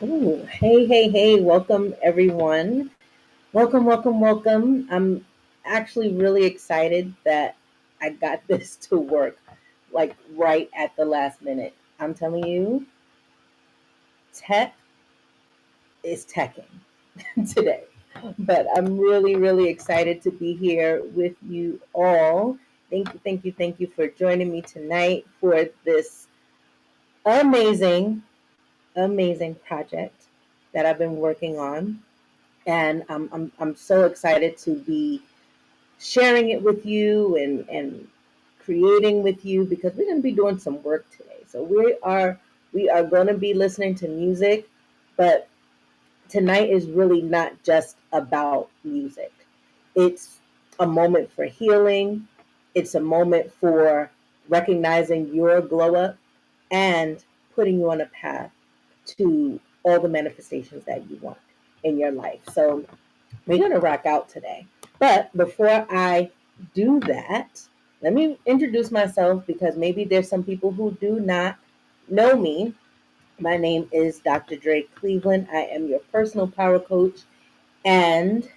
Ooh, hey, hey, hey, welcome everyone. Welcome, welcome, welcome. I'm actually really excited that I got this to work like right at the last minute. I'm telling you, tech is teching today. But I'm really, really excited to be here with you all. Thank you, thank you, thank you for joining me tonight for this amazing, amazing project that I've been working on. And I'm so excited to be sharing it with you and creating with you because we're going to be doing some work today. So we are going to be listening to music, but tonight is really not just about music. It's a moment for healing. It's a moment for recognizing your glow up and putting you on a path to all the manifestations that you want in your life. So we're going to rock out today. But before I do that, let me introduce myself because maybe there's some people who do not know me. My name is Dr. Dre Cleveland. I am your personal power coach, and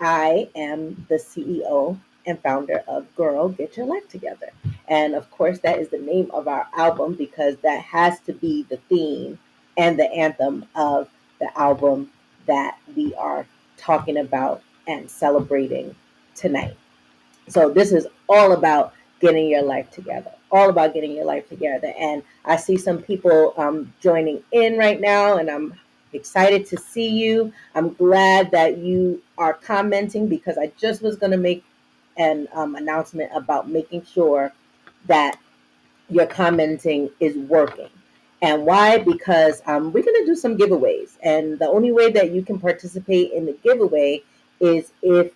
I am the CEO and founder of Girl, Get Your Life Together. And of course, that is the name of our album because that has to be the theme and the anthem of the album that we are talking about and celebrating tonight. So this is all about getting your life together, all about getting your life together. And I see some people joining in right now, and I'm excited to see you. I'm glad that you are commenting because I just was going to make an announcement about making sure that your commenting is working. And why? Because we're going to do some giveaways. And the only way that you can participate in the giveaway is if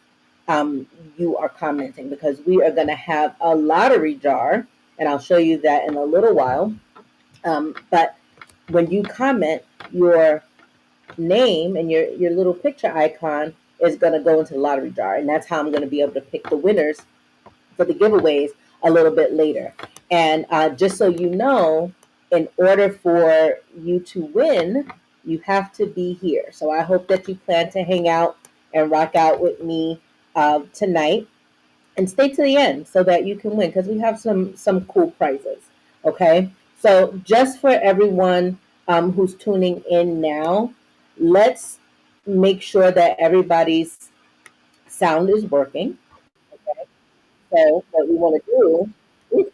you are commenting, because we are going to have a lottery jar. And I'll show you that in a little while. But when you comment, your name and your little picture icon is going to go into the lottery jar. And that's how I'm going to be able to pick the winners for the giveaways a little bit later. And just so you know, in order for you to win, you have to be here. So I hope that you plan to hang out and rock out with me tonight and stay to the end so that you can win because we have some cool prizes. Okay, so just for everyone who's tuning in now, let's make sure that everybody's sound is working. Okay, so what we want to do, oops,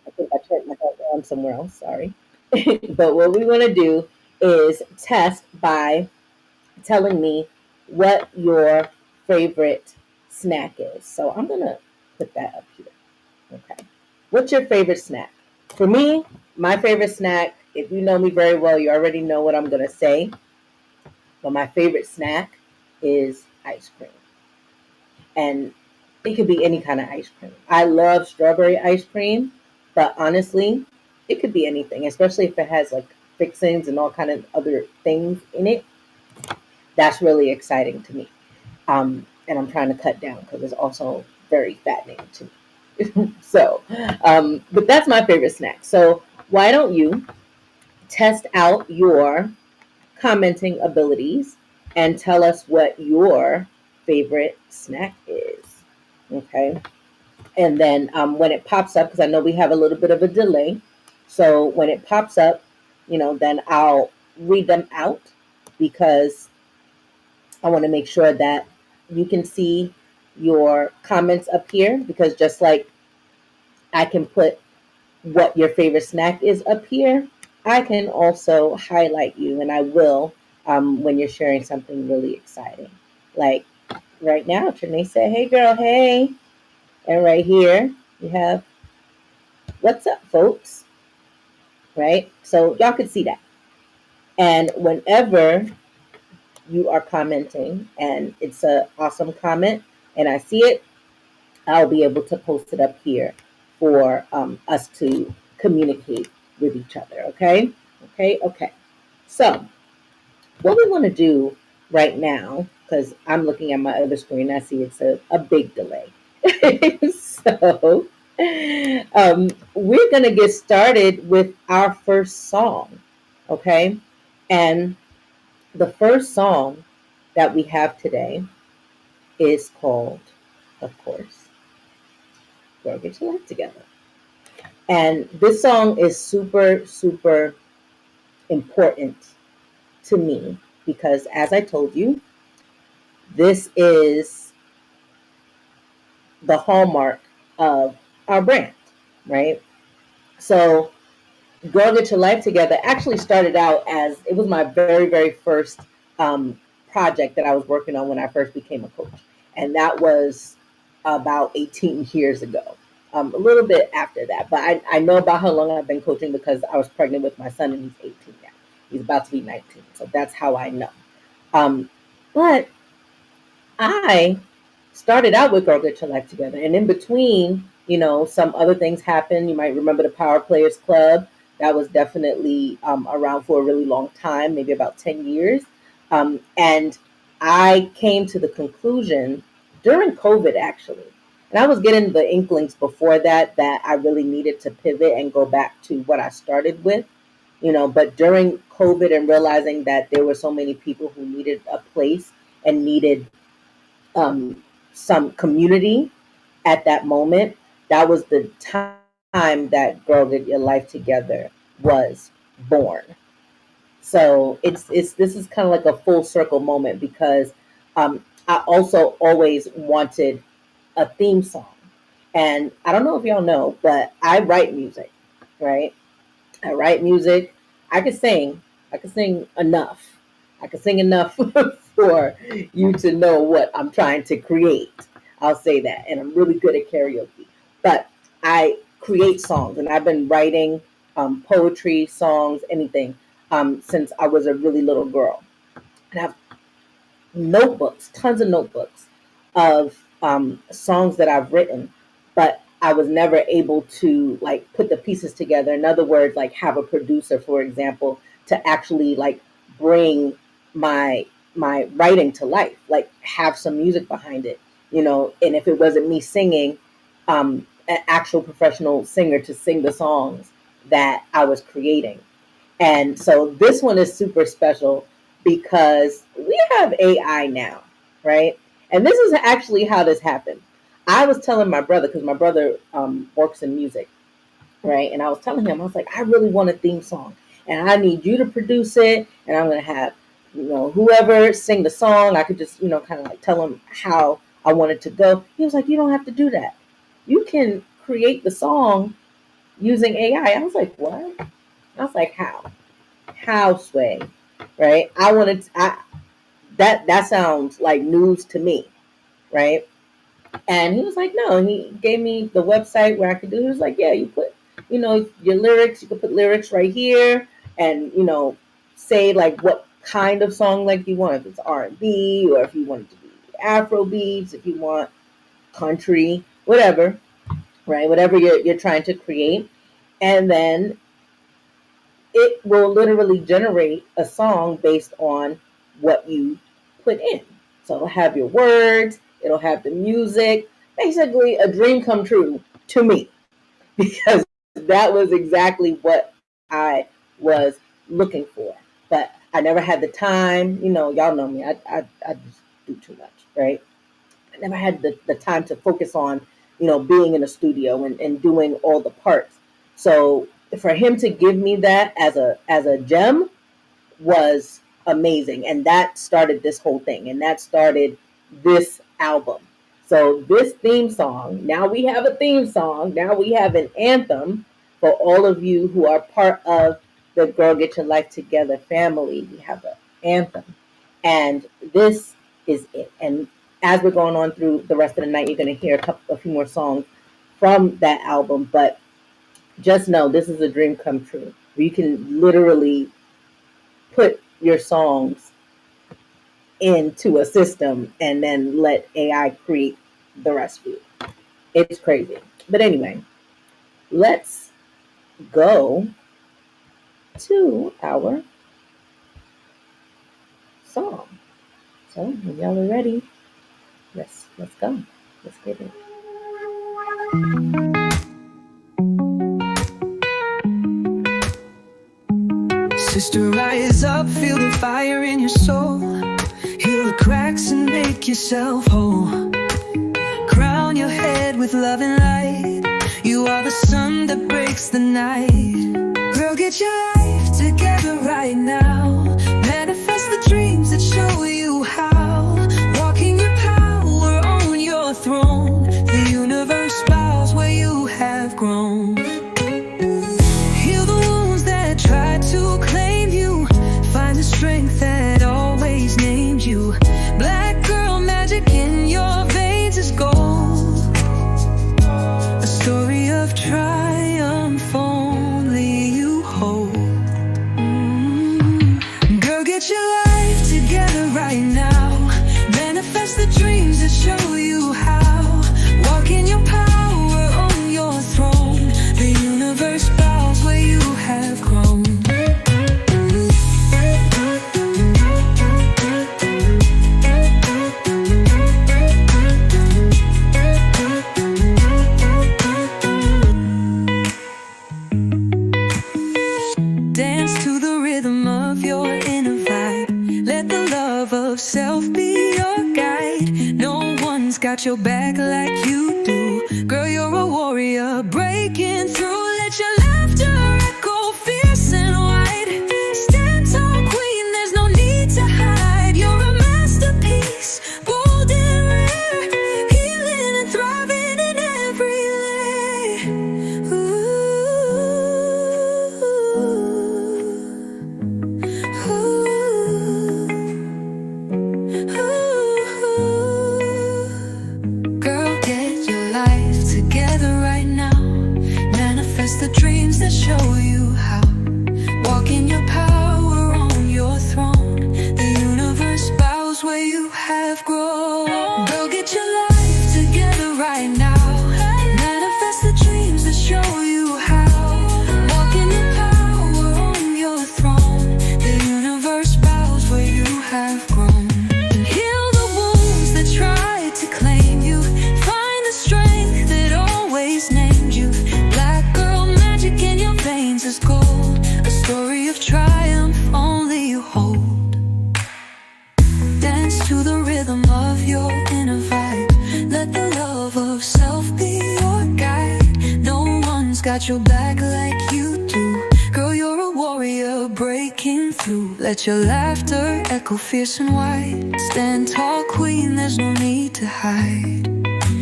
I think I turned my head on somewhere else, sorry. But what we want to do is test by telling me what your favorite snack is. So I'm going to put that up here. Okay. What's your favorite snack? For me, my favorite snack, if you know me very well, you already know what I'm going to say. But my favorite snack is ice cream. And it could be any kind of ice cream. I love strawberry ice cream, but honestly, it could be anything, especially if it has like fixings and all kind of other things in it. That's really exciting to me. And I'm trying to cut down because it's also very fattening to me. So, but that's my favorite snack. So why don't you test out your commenting abilities and tell us what your favorite snack is? Okay. And then when it pops up, because I know we have a little bit of a delay. So when it pops up, then I'll read them out because I want to make sure that you can see your comments up here because just like I can put what your favorite snack is up here, I can also highlight you, and I will when you're sharing something really exciting. Like right now, Trinae said, "Hey, girl, hey," and right here you have "What's up, folks?" Right? So y'all could see that. And whenever you are commenting and it's an awesome comment and I see it, I'll be able to post it up here for us to communicate with each other. Okay? Okay? Okay. So, what we want to do right now, because I'm looking at my other screen, I see it's a big delay. So, we're going to get started with our first song. Okay? And the first song that we have today is called, of course, Girl Get Your Life Together. And this song is super, super important to me because, as I told you, this is the hallmark of our brand, right? So, Girl Get Your Life Together actually started out as it was my very, very first um, project that I was working on when I first became a coach. And that was about 18 years ago, a little bit after that. But I know about how long I've been coaching because I was pregnant with my son and he's 18 now. He's about to be 19. So that's how I know. Um, but I started out with Girl Get Your Life Together. And in between, some other things happened. You might remember the Power Players Club. That was definitely around for a really long time, maybe about 10 years. And I came to the conclusion during COVID, actually. And I was getting the inklings before that I really needed to pivot and go back to what I started with. But during COVID and realizing that there were so many people who needed a place and needed some community at that moment, that was the time that Girl Get Your Life Together was born. So it's this is kind of like a full circle moment because I also always wanted a theme song. And I don't know if y'all know, but I write music, right? I write music. I can sing. I can sing enough. I can sing enough for you to know what I'm trying to create. I'll say that. And I'm really good at karaoke. But I create songs, and I've been writing poetry, songs, anything since I was a really little girl. And I have notebooks, tons of notebooks of songs that I've written, but I was never able to like put the pieces together. In other words, like have a producer, for example, to actually like bring my my writing to life, like have some music behind it, And if it wasn't me singing, an actual professional singer to sing the songs that I was creating. And so this one is super special because we have AI now, right? And this is actually how this happened. I was telling my brother, because my brother works in music, right? And I was telling him, I was like, I really want a theme song. And I need you to produce it. And I'm going to have, whoever sing the song. I could just, kind of like tell him how I want it to go. He was like, you don't have to do that. You can create the song using AI. I was like, what? I was like, how? How, Sway? Right? That sounds like news to me, right? And he was like, no. And he gave me the website where I could do. He was like, yeah, you put, your lyrics. You could put lyrics right here, and say like what kind of song like you want. If it's R&B, or if you want it to be Afro beats, if you want country, whatever, right? Whatever you're trying to create, and then it will literally generate a song based on what you put in. So it'll have your words, it'll have the music, basically a dream come true to me because that was exactly what I was looking for. But I never had the time, y'all know me, I just do too much, right? I never had the time to focus on, being in a studio and doing all the parts. So for him to give me that as a gem was amazing. And that started this whole thing. And that started this album. So this theme song, now we have a theme song. Now we have an anthem for all of you who are part of the Girl Get Your Life Together family. We have an anthem. And this is it. And as we're going on through the rest of the night, you're going to hear a few more songs from that album. But just know this is a dream come true. You can literally put your songs into a system and then let AI create the rest for you. It's crazy. But anyway, let's go to our song. So when y'all are ready, let's go. Let's get it. Sister, rise up, feel the fire in your soul. Heal the cracks and make yourself whole. Crown your head with love and light. You are the sun that breaks the night. Girl, get your life together right now. Manifest the dreams that show you how. Walk in your power on your throne. The universe bows where you have grown. Heal the wounds that try to claim you. Find the strength that always named you. Black girl magic in your veins is gold. A story of triumph only you hold. Girl, get your life together right now. Manifest the dreams that show you how. Walk in your power on your throne. The universe bows where you have grown. Dance to the rhythm of your inner vibe. Let the love of self be your guide. No one's got your back like you do. Girl, you're a warrior breaking through. Let your laughter echo fierce and wide. Stand tall, queen, there's no need to hide. You're a masterpiece, bold and rare. Healing and thriving in every layer. Girl, get your life together right now. Manifest the dreams that show you how. Walk in your power on your throne. The universe bows where you have grown. Girl, get your life together right now. Manifest the dreams that show you how. Walk in your power on your throne. The universe bows where you have grown. And heal the wounds that try to claim you. Find the strength that always named you. Black girl magic in your veins is gold. A story of triumph only you hold. Dance to the rhythm of your inner vibe. Let the love of self be your guide. No one's got your back like you do. Girl, you're a warrior breaking through. Let your laughter echo fierce and wide. Stand tall, queen, there's no need to hide.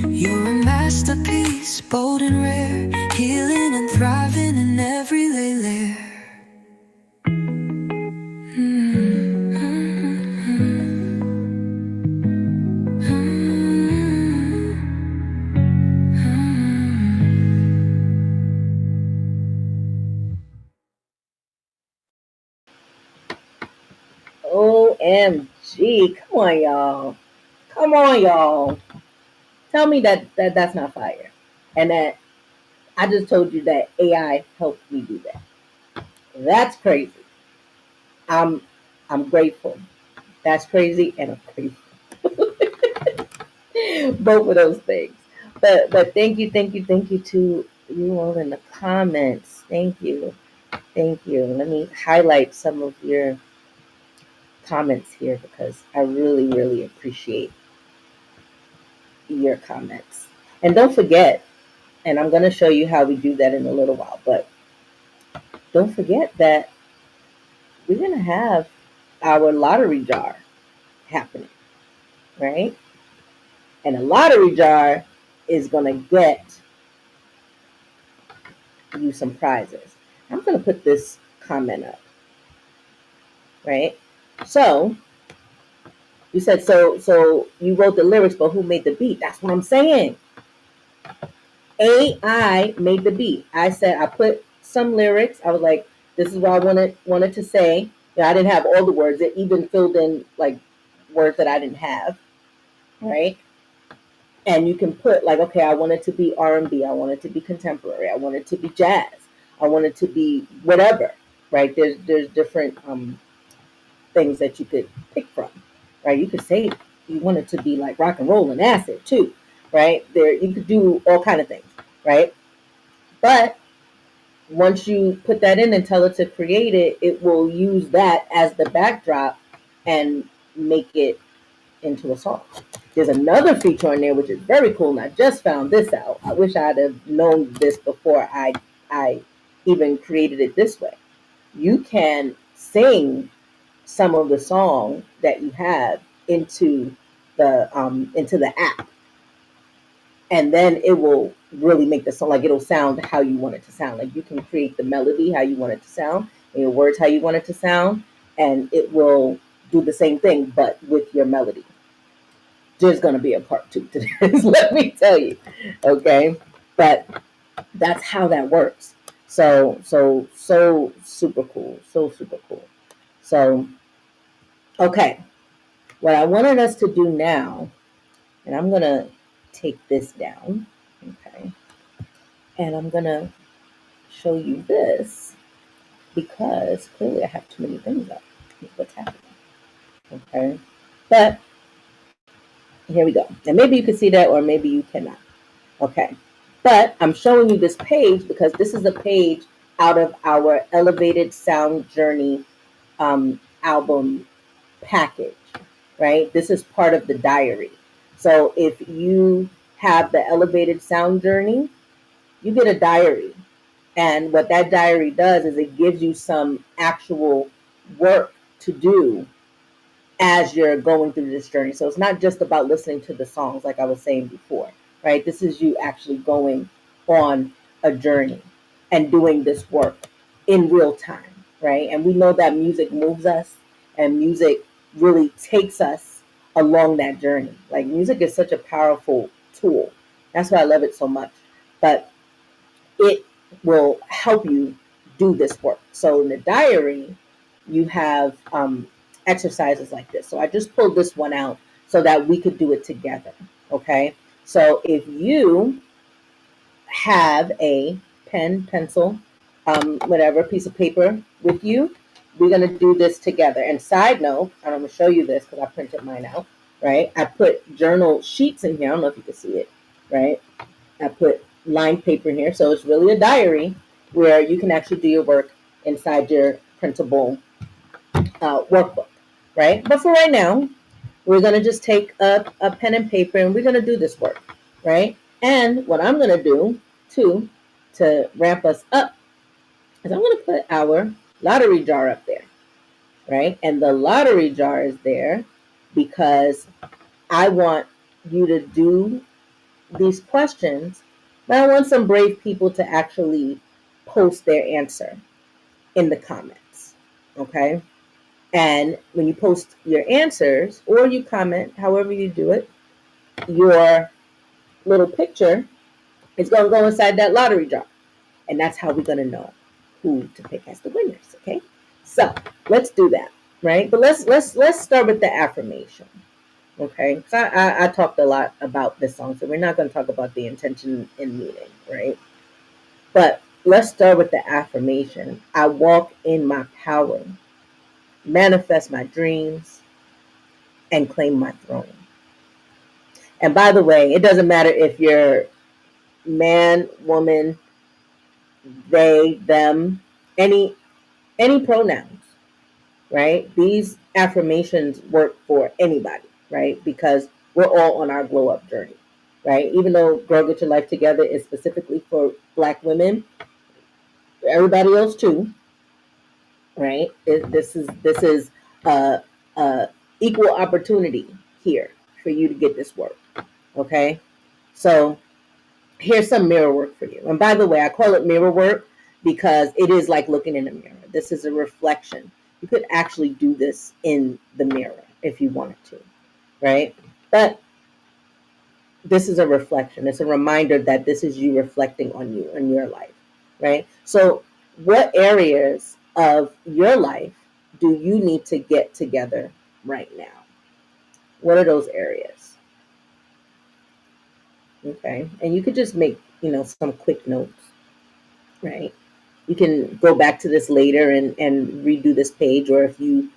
You're a masterpiece, bold and rare. Healing and thriving in every layer. OMG. Come on, y'all. Come on, y'all. Tell me that's not fire. And that I just told you that AI helped me do that. That's crazy. I'm grateful. That's crazy and I'm grateful. Both of those things. But thank you to you all in the comments. Thank you. Thank you. Let me highlight some of your comments here because I really, really appreciate your comments. And don't forget, and I'm going to show you how we do that in a little while, but don't forget that we're going to have our lottery jar happening, right? And a lottery jar is going to get you some prizes. I'm going to put this comment up, right? So you said, so you wrote the lyrics, but who made the beat? That's what I'm saying. AI made the beat. I said I put some lyrics. I was like, this is what I wanted to say. Yeah, I didn't have all the words. It even filled in like words that I didn't have, right? And you can put like, okay, I want it to be R&B, I want it to be contemporary, I want it to be jazz, I want it to be whatever, right? There's different things that you could pick from, right? You could say you want it to be like rock and roll and acid too, right? There you could do all kind of things, right? But once you put that in and tell it to create it, it will use that as the backdrop and make it into a song. There's another feature on there which is very cool, and I just found this out. I wish I'd have known this before I even created it this way. You can sing some of the song that you have into the app, and then it will really make the song, like it'll sound how you want it to sound. Like you can create the melody how you want it to sound and your words how you want it to sound, and it will do the same thing but with your melody. There's going to be a part two to this, let me tell you. Okay. But that's how that works. So super cool. So super cool. So, okay. What I wanted us to do now, and I'm going to take this down. Okay. And I'm going to show you this because clearly I have too many things up. What's happening? Okay. But here we go. And maybe you can see that or maybe you cannot. Okay. But I'm showing you this page because this is a page out of our Elevated Sound Journey album package, right? This is part of the diary. So if you have the Elevated Sound Journey, you get a diary. And what that diary does is it gives you some actual work to do as you're going through this journey. So it's not just about listening to the songs, like I was saying before, right? This is you actually going on a journey and doing this work in real time, right? And we know that music moves us and music really takes us along that journey. Like music is such a powerful tool. That's why I love it so much. But it will help you do this work. So in the diary, you have exercises like this. So I just pulled this one out so that we could do it together. Okay. So if you have a pen, pencil, whatever piece of paper with you, we're going to do this together. And side note, and I'm going to show you this because I printed mine out, right? I put journal sheets in here. I don't know if you can see it, right? I put lined paper in here. So it's really a diary where you can actually do your work inside your printable workbook, right? But for right now, we're going to just take a pen and paper and we're going to do this work, right? And what I'm going to do too to ramp us up is I'm going to put our lottery jar up there, right? And the lottery jar is there because I want you to do these questions, but I want some brave people to actually post their answer in the comments, okay? And when you post your answers or you comment, however you do it, your little picture is going to go inside that lottery jar. And that's how we're going to know who to pick as the winners, okay? So let's do that, right? But let's start with the affirmation, okay? So I talked a lot about this song, so we're not going to talk about the intention and meaning, right? But let's start with the affirmation. I walk in my power, manifest my dreams, and claim my throne. And by the way, it doesn't matter if you're man, woman, they, them, any pronouns, right? These affirmations work for anybody, right? Because we're all on our glow up journey, right? Even though Girl Get Your Life Together is specifically for Black women, everybody else too, right? This is uh, uh, equal opportunity here for you to get this work, okay? So here's some mirror work for you. And by the way, I call it mirror work because it is like looking in a mirror. This is a reflection. You could actually do this in the mirror if you wanted to, right? But this is a reflection. It's a reminder that this is you reflecting on you and your life, right? So, what areas of your life do you need to get together right now? What are those areas? Okay. And you could just make, some quick notes, right? You can go back to this later and redo this page, or if you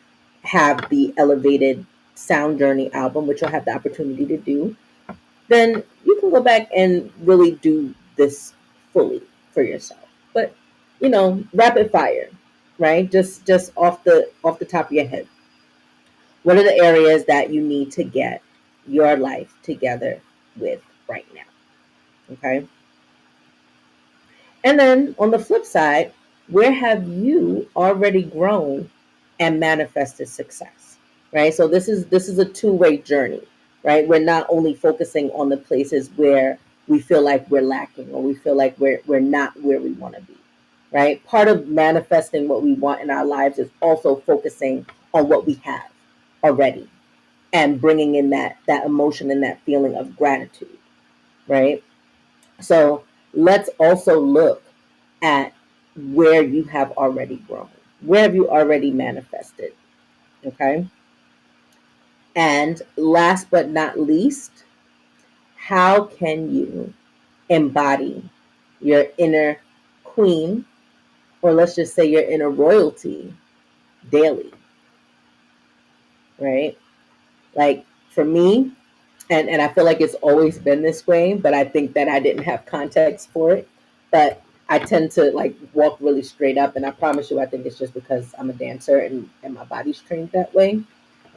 have the elevated sound journey album, which you'll have the opportunity to do, then you can go back and really do this fully for yourself. But rapid fire, right? Just off the top of your head. What are the areas that you need to get your life together with right now? Okay. And then on the flip side, where have you already grown and manifested success? Right? So this is a two-way journey, right? We're not only focusing on the places where we feel like we're lacking or we feel like we're not where we want to be. Right? Part of manifesting what we want in our lives is also focusing on what we have already and bringing in that emotion and that feeling of gratitude, right? So let's also look at where you have already grown. Where have you already manifested? Okay. And last but not least, how can you embody your inner queen, or let's just say your inner royalty, daily? Right? Like for me, and I feel like it's always been this way, but I think that I didn't have context for it. But I tend to like walk really straight up, and I promise you, I think it's just because I'm a dancer and my body's trained that way,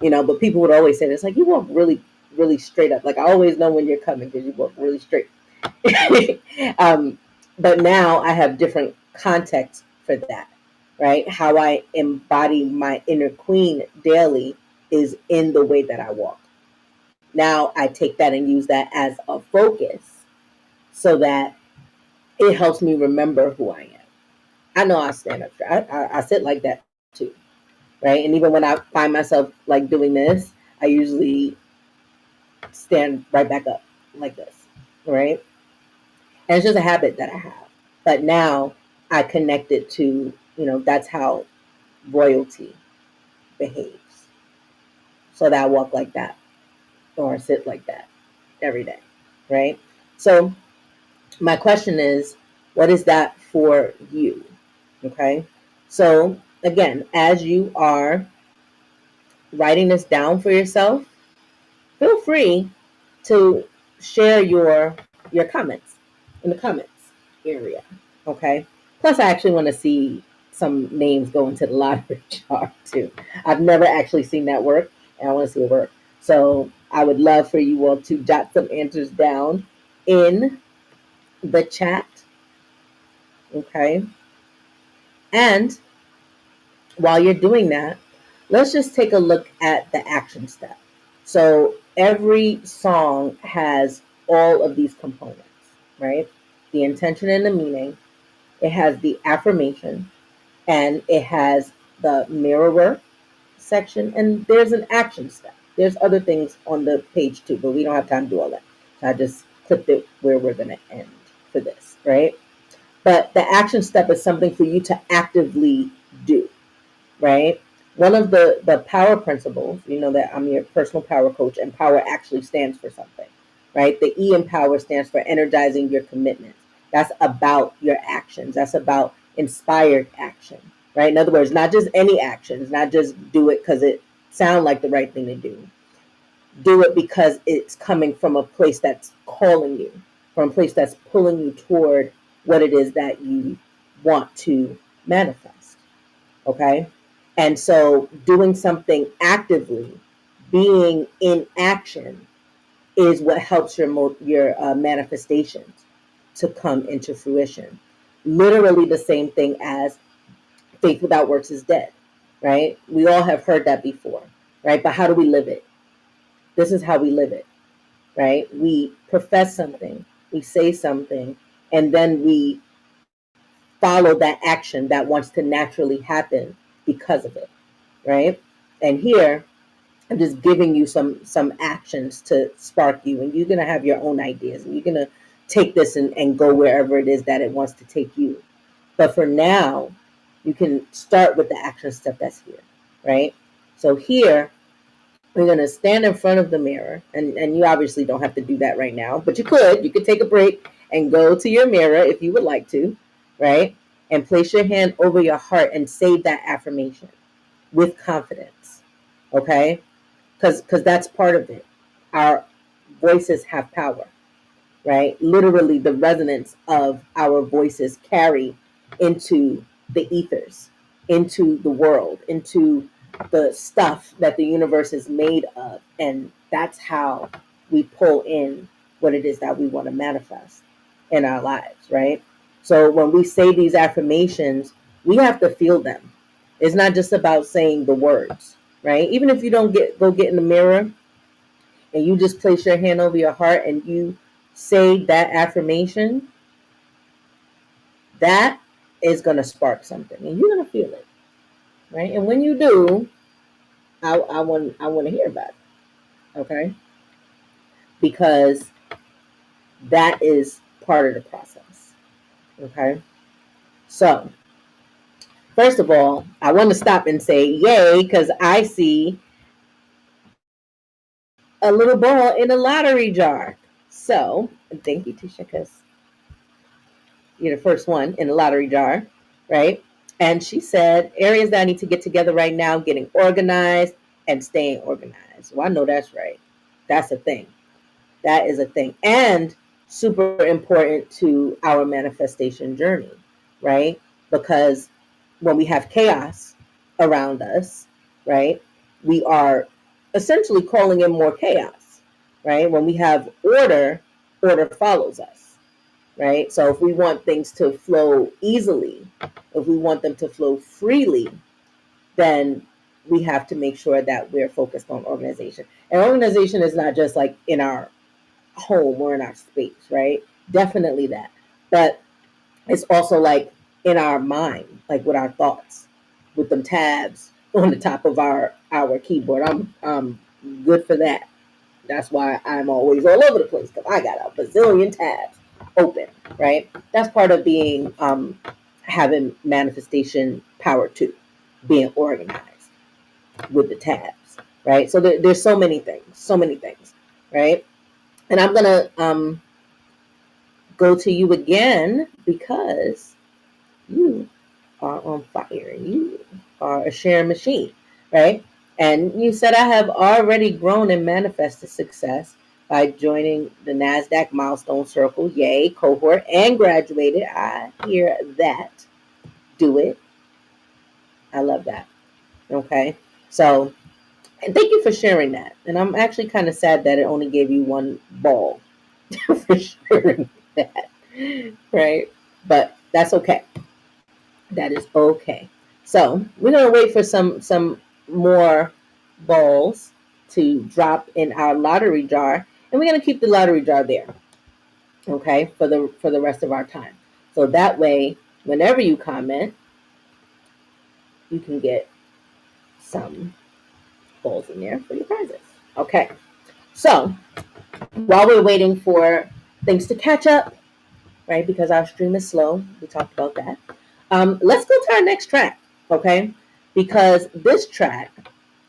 But people would always say this, like you walk really, really straight up. Like I always know when you're coming because you walk really straight. um, but now I have different context for that, right? How I embody my inner queen daily is in the way that I walk. Now I take that and use that as a focus so that it helps me remember who I am. I know I stand up straight. I sit like that too, right? And even when I find myself like doing this, I usually stand right back up like this, right? And it's just a habit that I have. But now I connect it to, that's how royalty behaves. So that I walk like that or sit like that every day, right? So my question is, what is that for you? Okay. So again, as you are writing this down for yourself, feel free to share your comments in the comments area. Okay. Plus, I actually want to see some names go into the lottery jar too. I've never actually seen that work, and I want to see it work. So I would love for you all to jot some answers down in the chat. Okay. And while you're doing that, let's just take a look at the action step. So every song has all of these components, right? The intention and the meaning, it has the affirmation, and it has the mirror work section, and there's an action step. There's other things on the page too, but we don't have time to do all that. So I just clipped it where we're going to end for this, right? But the action step is something for you to actively do, right? One of the power principles, that I'm your personal power coach, and power actually stands for something, right? The E in power stands for energizing your commitments. That's about your actions. That's about inspired action, right? In other words, not just any actions, not just do it because it sounds like the right thing to do. Do it because it's coming from a place that's calling you, from a place that's pulling you toward what it is that you want to manifest. Okay. And so doing something actively, being in action, is what helps your manifestations to come into fruition. Literally the same thing as faith without works is dead, right? We all have heard that before, right? But how do we live it? This is how we live it, right? We profess something, we say something, and then we follow that action that wants to naturally happen because of it. right? And here I'm just giving you some actions to spark you, and you're gonna have your own ideas, and you're gonna take this and go wherever it is that it wants to take you. But for now, you can start with the action step that's here, right? So here, we're gonna stand in front of the mirror, and you obviously don't have to do that right now, but you could take a break and go to your mirror if you would like to, right? And place your hand over your heart and say that affirmation with confidence, okay? Because that's part of it. Our voices have power, right? Literally, the resonance of our voices carry into the ethers, into the world, into the stuff that the universe is made of. And that's how we pull in what it is that we want to manifest in our lives, right? So when we say these affirmations, we have to feel them. It's not just about saying the words, right? Even if you don't go get in the mirror and you just place your hand over your heart and you say that affirmation, that is going to spark something and you're going to feel it, right? And when you do, I want to hear about it, okay? Because that is part of the process, okay? So, first of all, I want to stop and say yay, because I see a little ball in a lottery jar. So, thank you, Tisha, because you're the first one in the lottery jar, right? And she said, areas that I need to get together right now, getting organized and staying organized. Well, I know that's right. That's a thing. That is a thing. And super important to our manifestation journey, right? Because when we have chaos around us, right, we are essentially calling in more chaos, right? When we have order, order follows us, right? So if we want things to flow easily, if we want them to flow freely, then we have to make sure that we're focused on organization. And organization is not just like in our home or in our space, right? Definitely that. But it's also like in our mind, like with our thoughts, with them tabs on the top of our keyboard. I'm good for that. That's why I'm always all over the place, because I got a bazillion tabs open, right? That's part of being having manifestation power too, being organized with the tabs, right? So there's so many things, right? And I'm gonna go to you again because you are on fire. You are a sharing machine, right? And you said, I have already grown and manifested success by joining the NASDAQ Milestone Circle, yay, cohort, and graduated. I hear that. Do it. I love that. Okay. So, and thank you for sharing that. And I'm actually kind of sad that it only gave you one ball for sharing that, right? But that's okay. That is okay. So we're gonna wait for some more balls to drop in our lottery jar, and we're gonna keep the lottery jar there, okay, for the rest of our time. So that way, whenever you comment, you can get some balls in there for your prizes. Okay. So while we're waiting for things to catch up, right? Because our stream is slow. We talked about that. Let's go to our next track, okay? Because this track,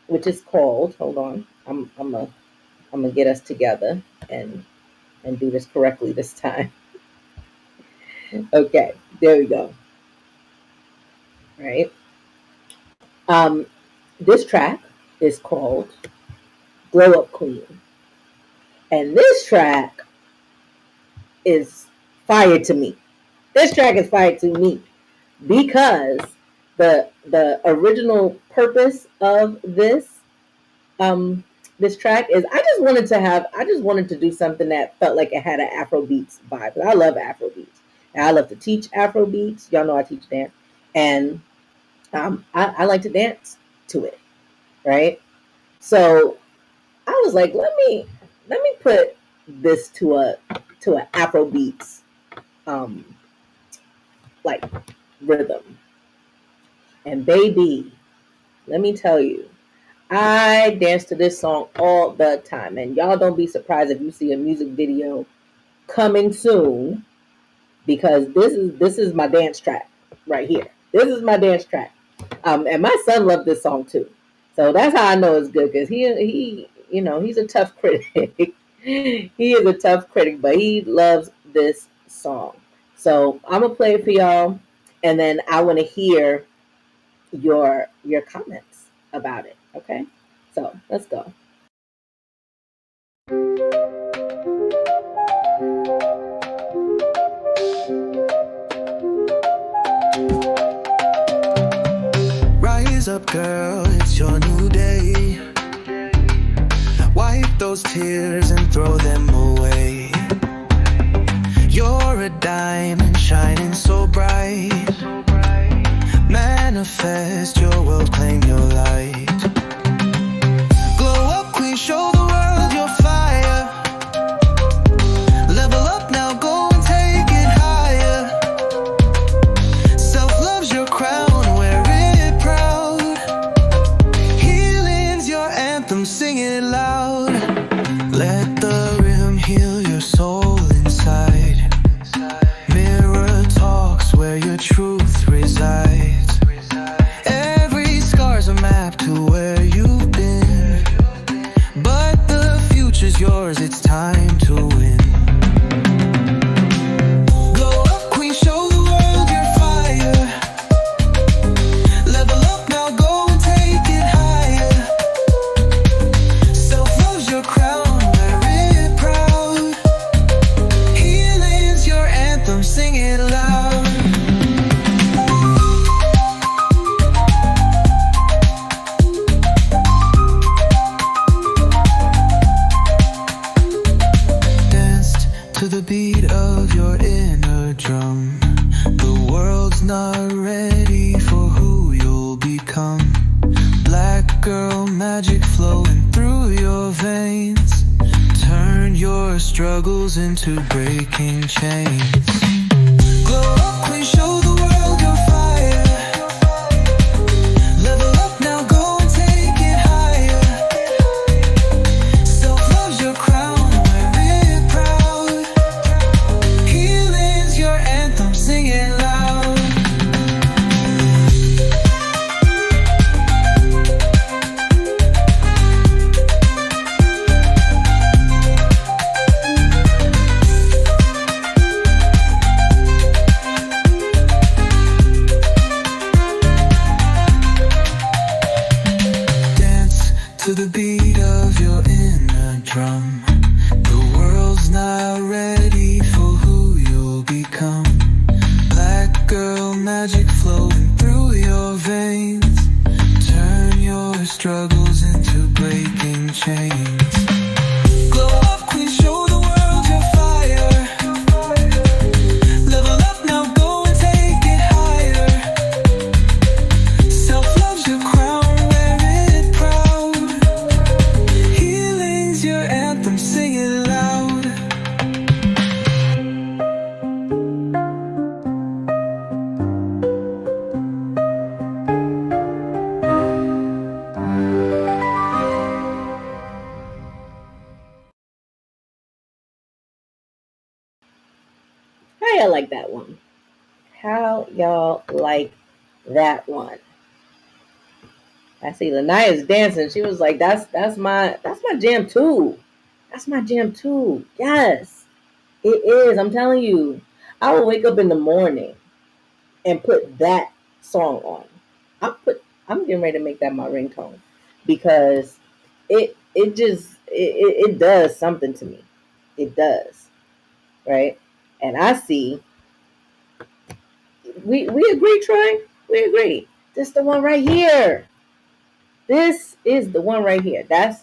which is called, hold on, I'm gonna get us together and do this correctly this time. Okay, there we go. Right. Um, this track is called "Glow Up Queen," and this track is fire to me. This track is fire to me because the original purpose of this track is I just wanted to do something that felt like it had an Afrobeats vibe. I love Afrobeats. And I love to teach Afrobeats. Y'all know I teach dance. And I like to dance to it. Right. So I was like, let me put this to an Afrobeats um like rhythm. And baby, let me tell you, I dance to this song all the time. And y'all don't be surprised if you see a music video coming soon, because this is my dance track right here. This is my dance track. And my son loved this song too. So that's how I know it's good, because he's a tough critic. He is a tough critic, but he loves this song. So I'm gonna play it for y'all, and then I want to hear your comments about it. Okay, so let's go. Rise up, girl, it's your new day. Wipe those tears and throw them away. You're a diamond shining so bright. Manifest your world, claim your light. Glow up, queen, show the world your fire. Level up now, go and take it higher. Self-love's your crown, wear it proud. Healing's your anthem, sing it loud. Let the rhythm heal your soul inside. Mirror talks where your truth resides. Every scar's a map to where you've been, but the future's yours, it's time to win. Glow up, queen, show the world your fire. Level up now, go and take it higher. Self-love's your crown, wear it proud. Healing's your anthem, sing it loud. Danced to the beat of your inner drum. The world's not ready for who you'll become. Black girl magic flowing through your veins. Turn your struggles into breaking chains. Glow up, queen, show the world your fire. Level up now, go and take it higher. Self-love's your crown, wear it proud. Healing's your anthem, sing it loud. Dance to the beat of your inner drum. The world's not ready for who you'll become. Black girl magic flowing through your veins. Turn your struggles into breaking chains. Glow up, queen, show the world your fire. Level up now, go and take it higher. Self-love's your crown, wear it proud. Healing's your anthem, sing it loud. How y'all like that one? How y'all like that one? I see Lanaya's dancing. She was like, that's my jam too. That's my jam too. Yes, it is. I'm telling you, I will wake up in the morning and put that song on. I'm getting ready to make that my ringtone, because it does something to me. It does, right? And I see we agree, Troy. We agree. This is the one right here. This is the one right here. That's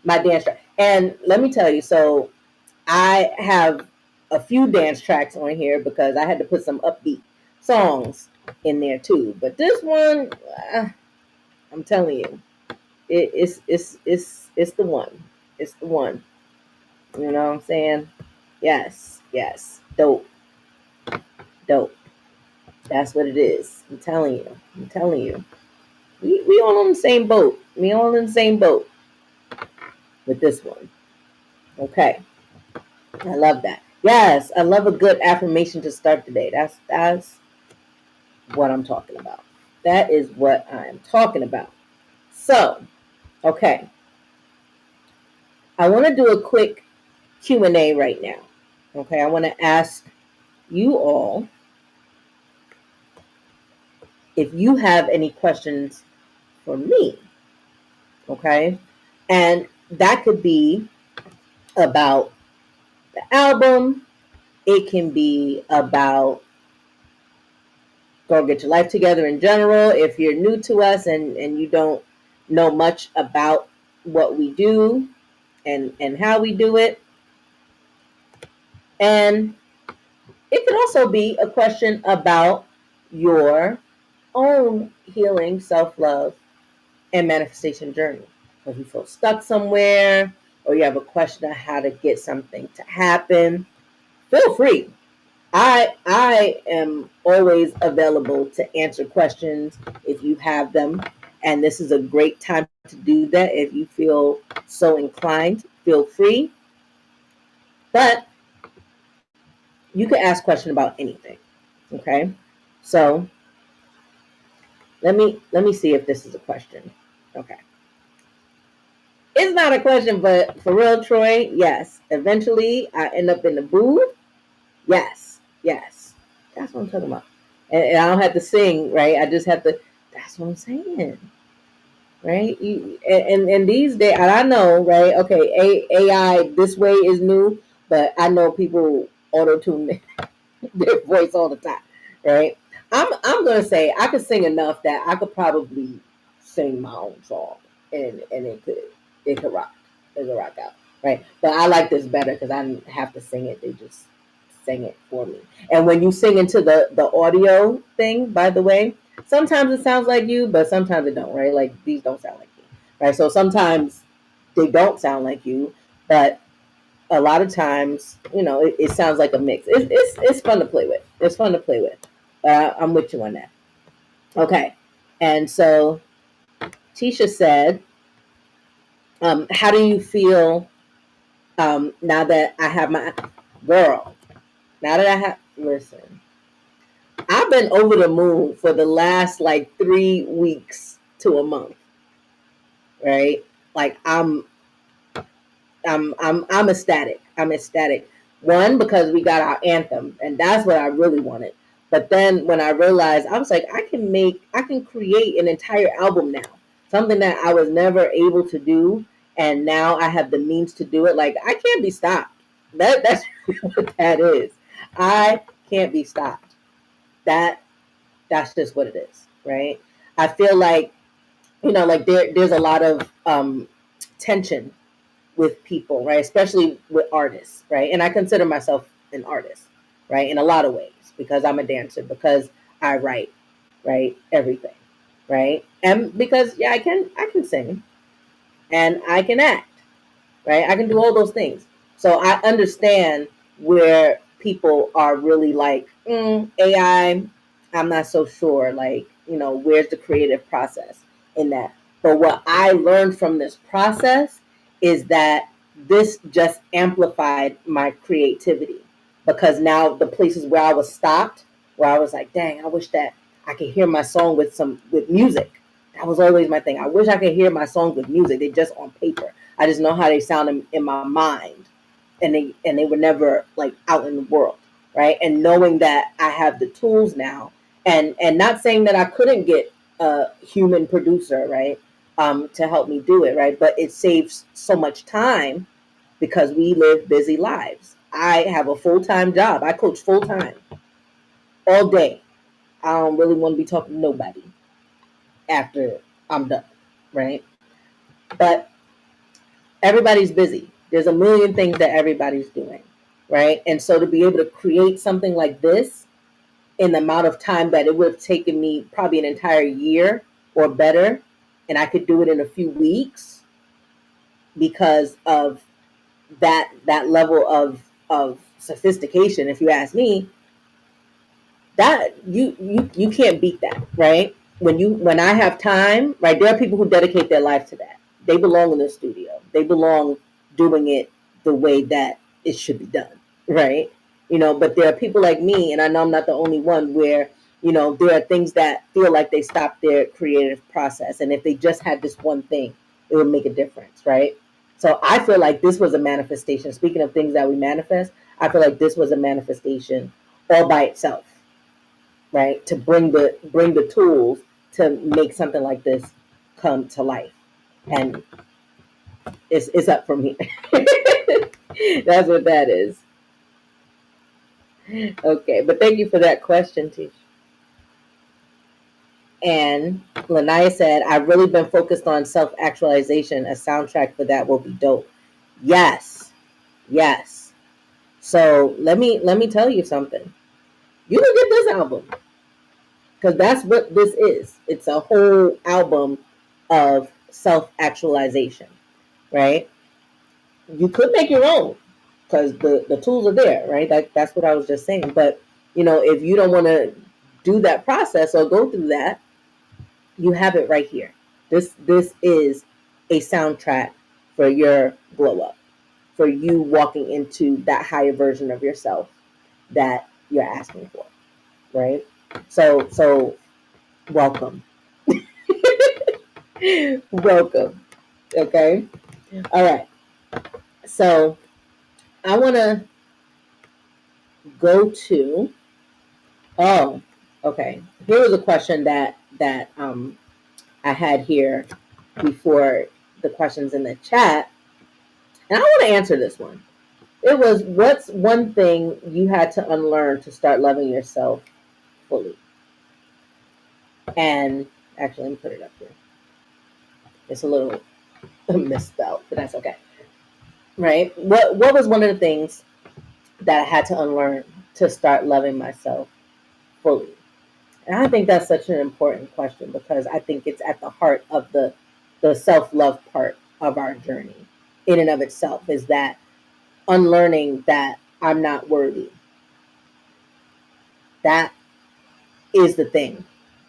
my dance track. And let me tell you, so I have a few dance tracks on here because I had to put some upbeat songs in there too. But this one, I'm telling you, it's the one. It's the one. You know what I'm saying? Yes, yes. Dope. Dope. That's what it is. I'm telling you. I'm telling you. We all on the same boat. We all in the same boat with this one. Okay. I love that. Yes, I love a good affirmation to start the day. That's what I'm talking about. That is what I am talking about. So, okay. I want to do a quick Q&A right now. Okay, I want to ask you all if you have any questions for me. Okay? And that could be about the album. It can be about go get your life together in general. If you're new to us and you don't know much about what we do and how we do it. And it could also be a question about your own healing, self-love, and manifestation journey. So if you feel stuck somewhere or you have a question on how to get something to happen, feel free. I am always available to answer questions if you have them. And this is a great time to do that. If you feel so inclined, feel free. But you can ask questions about anything. Okay. So let me see if this is a question. Okay. It's not a question, but for real, Troy, yes. Eventually I end up in the booth. Yes. Yes. That's what I'm talking about. And I don't have to sing, right? I just have to. That's what I'm saying, right? And these days, and I know, right? Okay, AI this way is new, but I know people auto tune their voice all the time, right? I'm gonna say I could sing enough that I could probably sing my own song, and it could rock, it could rock out, right? But I like this better because I didn't have to sing it; they just sang it for me. And when you sing into the audio thing, by the way, sometimes it sounds like you, but sometimes it don't, right? Like these don't sound like you, right? So sometimes they don't sound like you, but a lot of times, it sounds like a mix. It's fun to play with. It's fun to play with. I'm with you on that. Okay. And so Tisha said, how do you feel now that I have my girl? Now that I have, listen, I've been over the moon for the last like 3 weeks to a month, right? Like I'm ecstatic. I'm ecstatic. One, because we got our anthem, and that's what I really wanted. But then when I realized, I was like, I can create an entire album now. Something that I was never able to do, and now I have the means to do it. Like I can't be stopped. That's what that is. I can't be stopped. That that's just what it is, right? I feel like like there's a lot of tension with people, right? Especially with artists, right? And I consider myself an artist, right? In a lot of ways, because I'm a dancer, because I write, right? Everything, right? And because yeah, I can sing and I can act, right? I can do all those things. So I understand where people are really like, AI, I'm not so sure. Like, where's the creative process in that? But what I learned from this process is that this just amplified my creativity because now the places where I was stopped, where I was like, dang, I wish that I could hear my song with music. That was always my thing. I wish I could hear my songs with music. They're just on paper. I just know how they sound in my mind, and they were never like out in the world, right? And knowing that I have the tools now, and not saying that I couldn't get a human producer, right, to help me do it, right? But it saves so much time because we live busy lives. I have a full time job. I coach full time all day. I don't really want to be talking to nobody after I'm done, right? But everybody's busy. There's a million things that everybody's doing, right? And so to be able to create something like this in the amount of time that it would have taken me probably an entire year or better, and I could do it in a few weeks because of that level of sophistication, if you ask me, that you can't beat that, right? when I have time, right, there are people who dedicate their life to that. They belong in the studio. They belong doing it the way that it should be done, right? But there are people like me, and I know I'm not the only one, where there are things that feel like they stop their creative process, and if they just had this one thing, it would make a difference, right? So I feel like this was a manifestation. Speaking of things that we manifest, I feel like this was a manifestation all by itself, right? To bring the tools to make something like this come to life, and it's up from here. That's what that is. Okay, but thank you for that question, Tish. And Lanaya said, I've really been focused on self-actualization. A soundtrack for that will be dope. Yes, yes. So let me tell you something. You can get this album, because that's what this is. It's a whole album of self-actualization, right? You could make your own, because the tools are there, right? That's what I was just saying. But if you don't want to do that process or go through that, you have it right here. This is a soundtrack for your glow up, for you walking into that higher version of yourself that you're asking for, right? So welcome. Welcome. Okay. All right. So I want to go to. Oh, okay. Here was a question that I had here before the questions in the chat, and I want to answer this one. It was, what's one thing you had to unlearn to start loving yourself fully? And actually, let me put it up here. It's a little misspelled, but that's okay. Right? What was one of the things that I had to unlearn to start loving myself fully? And I think that's such an important question, because I think it's at the heart of the self-love part of our journey in and of itself, is that unlearning that I'm not worthy. That is the thing.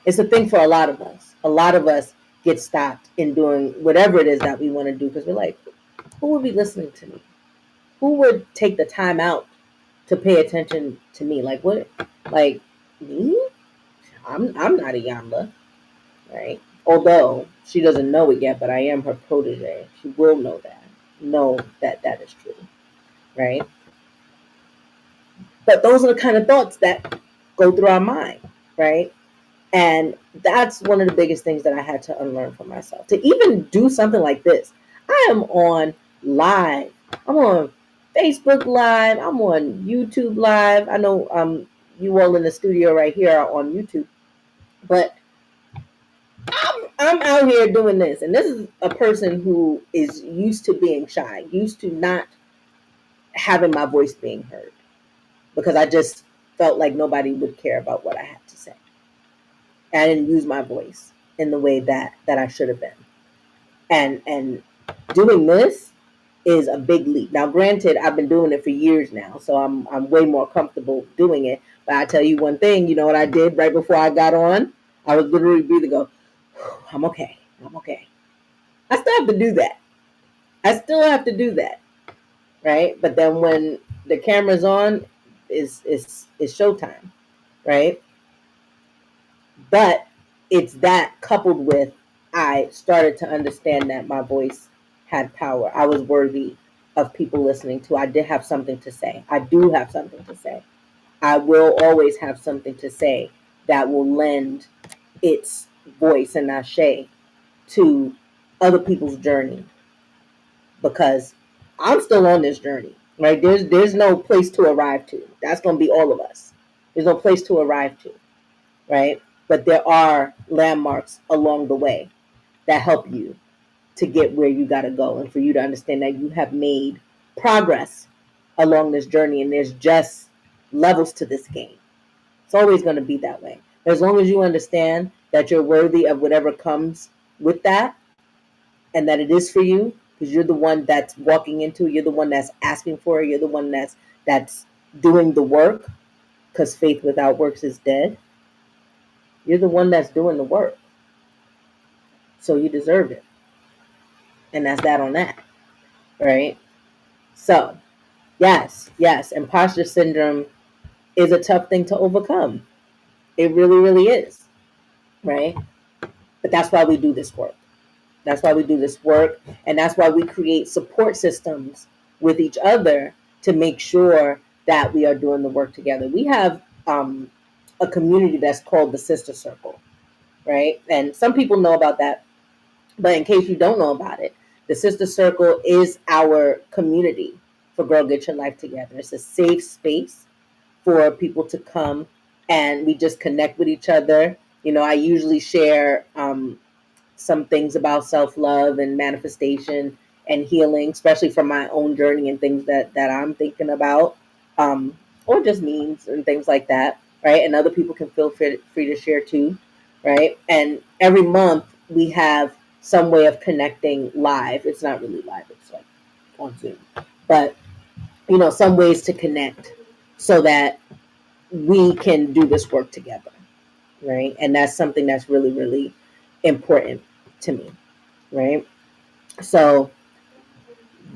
It's the thing for a lot of us. A lot of us get stopped in doing whatever it is that we want to do, because we're like, who would be listening to me? Who would take the time out to pay attention to me? Like, what? Like, me? I'm not a Yamba, right? Although she doesn't know it yet, but I am her protege. She will know that. Know that that is true, right? But those are the kind of thoughts that go through our mind, right? And that's one of the biggest things that I had to unlearn for myself. To even do something like this, I am on live. I'm on Facebook Live. I'm on YouTube Live. I know you all in the studio right here are on YouTube, but I'm out here doing this, and this is a person who is used to being shy, used to not having my voice being heard, because I just felt like nobody would care about what I had to say. I didn't use my voice in the way that I should have been. And doing this is a big leap. Now, granted, I've been doing it for years now, so I'm way more comfortable doing it. But I tell you one thing, you know what I did right before I got on? I was literally breathing, go, I'm okay. I'm okay. I still have to do that. I still have to do that, right? But then when the camera's on, is showtime, right? But it's that coupled with, I started to understand that my voice had power. I was worthy of people listening to. I did have something to say. I do have something to say. I will always have something to say that will lend its voice and cachet to other people's journey, because I'm still on this journey. Right? There's no place to arrive to. That's gonna be all of us. There's no place to arrive to, right? But there are landmarks along the way that help you to get where you got to go, and for you to understand that you have made progress along this journey, and there's just levels to this game. It's always going to be that way. But as long as you understand that you're worthy of whatever comes with that, and that it is for you, because you're the one that's walking into it, you're the one that's asking for it, you're the one that's doing the work, because faith without works is dead, You're the one that's doing the work. So you deserve it. And that's that on that. Right? So, yes, imposter syndrome is a tough thing to overcome. It really, really is. Right? But that's why we do this work. That's why we do this work. And that's why we create support systems with each other to make sure that we are doing the work together. We have a community that's called the Sister Circle, right? And some people know about that. But in case you don't know about it, the Sister Circle is our community for Girl Get Your Life Together. It's a safe space for people to come and we just connect with each other. I usually share some things about self-love and manifestation and healing, especially from my own journey and things that I'm thinking about, or just memes and things like that, right? And other people can feel free to share too, right? And every month we have some way of connecting live. It's not really live, it's like on Zoom, but some ways to connect so that we can do this work together, right? And that's something that's really, really important to me, right? So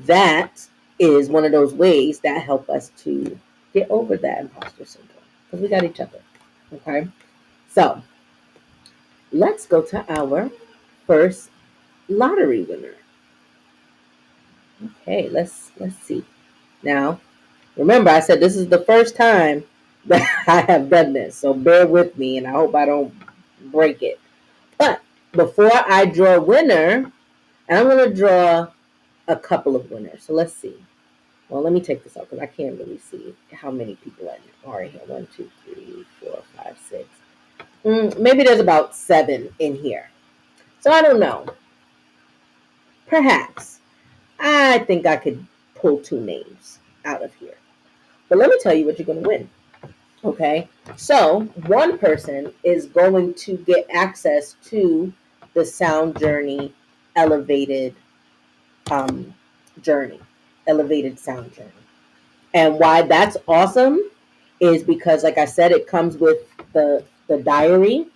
that is one of those ways that help us to get over that imposter syndrome because we got each other. Okay, so let's go to our first lottery winner. Okay, let's see. Now, remember, I said this is the first time that I have done this, so bear with me, and I hope I don't break it. But before I draw a winner, and I'm going to draw a couple of winners. So let's see. Well, let me take this out because I can't really see how many people are in here. 1, 2, 3, 4, 5, 6. Maybe there's about 7 in here. So I don't know. Perhaps. I think I could pull 2 names out of here. But let me tell you what you're going to win. Okay? So one person is going to get access to the Sound Journey elevated journey, elevated sound journey. And why that's awesome is because, like I said, it comes with the diary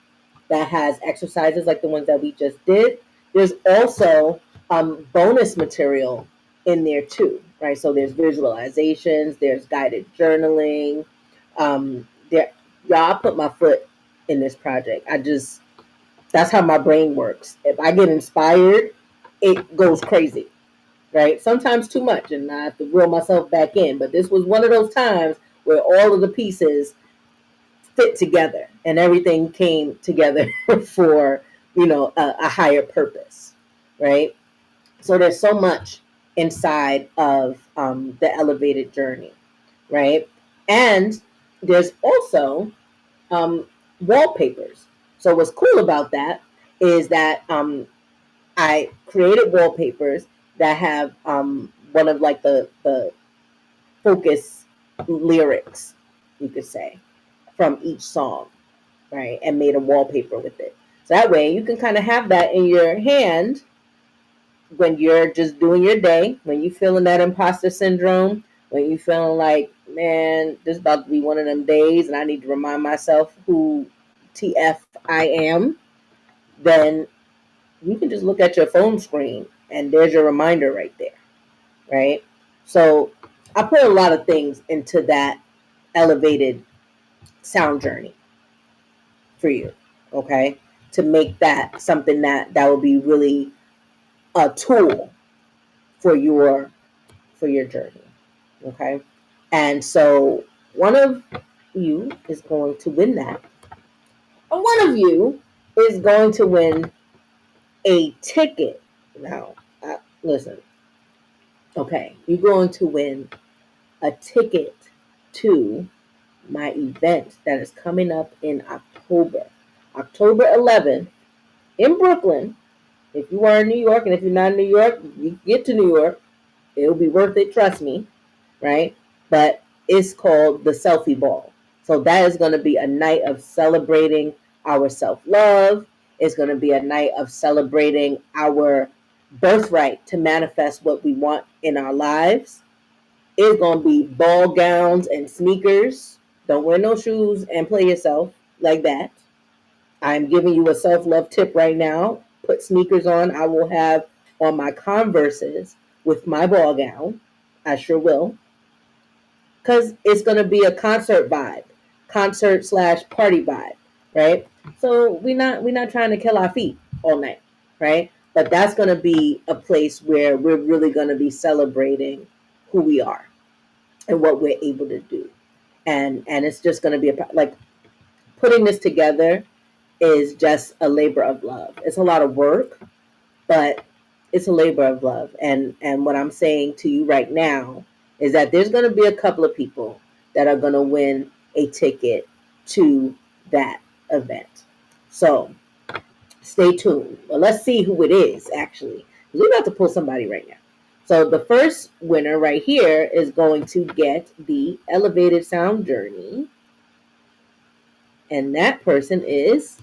that has exercises like the ones that we just did. There's also bonus material in there too, right? So there's visualizations, there's guided journaling. Y'all, I put my foot in this project. That's how my brain works. If I get inspired, it goes crazy, right? Sometimes too much, and I have to reel myself back in. But this was one of those times where all of the pieces fit together and everything came together for a higher purpose, right? So there's so much inside of the elevated journey, right? And there's also wallpapers. So what's cool about that is that I created wallpapers that have one of like the focus lyrics, you could say, from each song, right? And made a wallpaper with it. So that way you can kind of have that in your hand when you're just doing your day, when you're feeling that imposter syndrome, when you're feeling like, man, this is about to be one of them days and I need to remind myself who TF I am, then you can just look at your phone screen and there's your reminder right there, right? So I put a lot of things into that elevated sound journey for you, okay? To make that something that will be really a tool for your journey, okay? And so one of you is going to win that. And one of you is going to win a ticket. Now, listen, okay, you're going to win a ticket to my event that is coming up in October 11th in Brooklyn. If you are in New York, and if you're not in New York, you get to New York. It'll be worth it, trust me, right? But it's called the Selfie Ball. So that is going to be a night of celebrating our self-love. It's going to be a night of celebrating our birthright to manifest what we want in our lives. It's going to be ball gowns and sneakers. Don't wear no shoes and play yourself like that. I'm giving you a self-love tip right now. Put sneakers on. I will have on my Converses with my ball gown. I sure will. Because it's going to be a concert vibe, concert/party vibe, right? So we're not trying to kill our feet all night, right? But that's going to be a place where we're really going to be celebrating who we are and what we're able to do, and it's just going to be like putting this together is just a labor of love. It's a lot of work, but it's a labor of love. And what I'm saying to you right now is that there's going to be a couple of people that are going to win a ticket to that event. So stay tuned. Well, let's see who it is actually. We're about to pull somebody right now. So the first winner right here is going to get the elevated sound journey. And that person is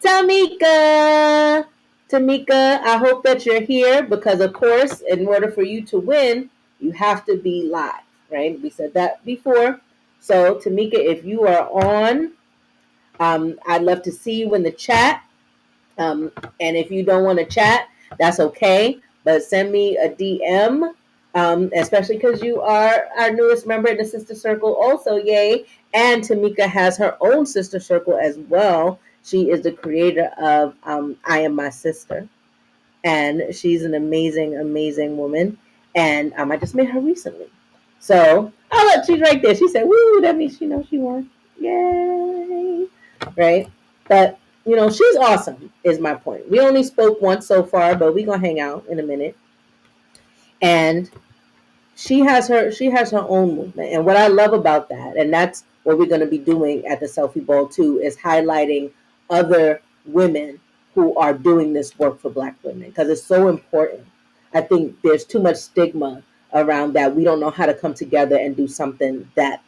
Tamika. Tamika, I hope that you're here because, of course, in order for you to win, you have to be live, right? We said that before. So, Tamika, if you are on, I'd love to see you in the chat. And if you don't want to chat, that's okay. But send me a DM, especially because you are our newest member in the Sister Circle also, yay. And Tamika has her own Sister Circle as well. She is the creator of I Am My Sister. And she's an amazing, amazing woman. And I just met her recently. So, oh, look, she's right there. She said, woo, that means she knows she won. Yay. Right? But she's awesome, is my point. We only spoke once so far, but we're gonna hang out in a minute. And she has her own movement. And what I love about that, and that's what we're gonna be doing at the Selfie Ball too, is highlighting other women who are doing this work for Black women because it's so important. I think there's too much stigma around that. We don't know how to come together and do something that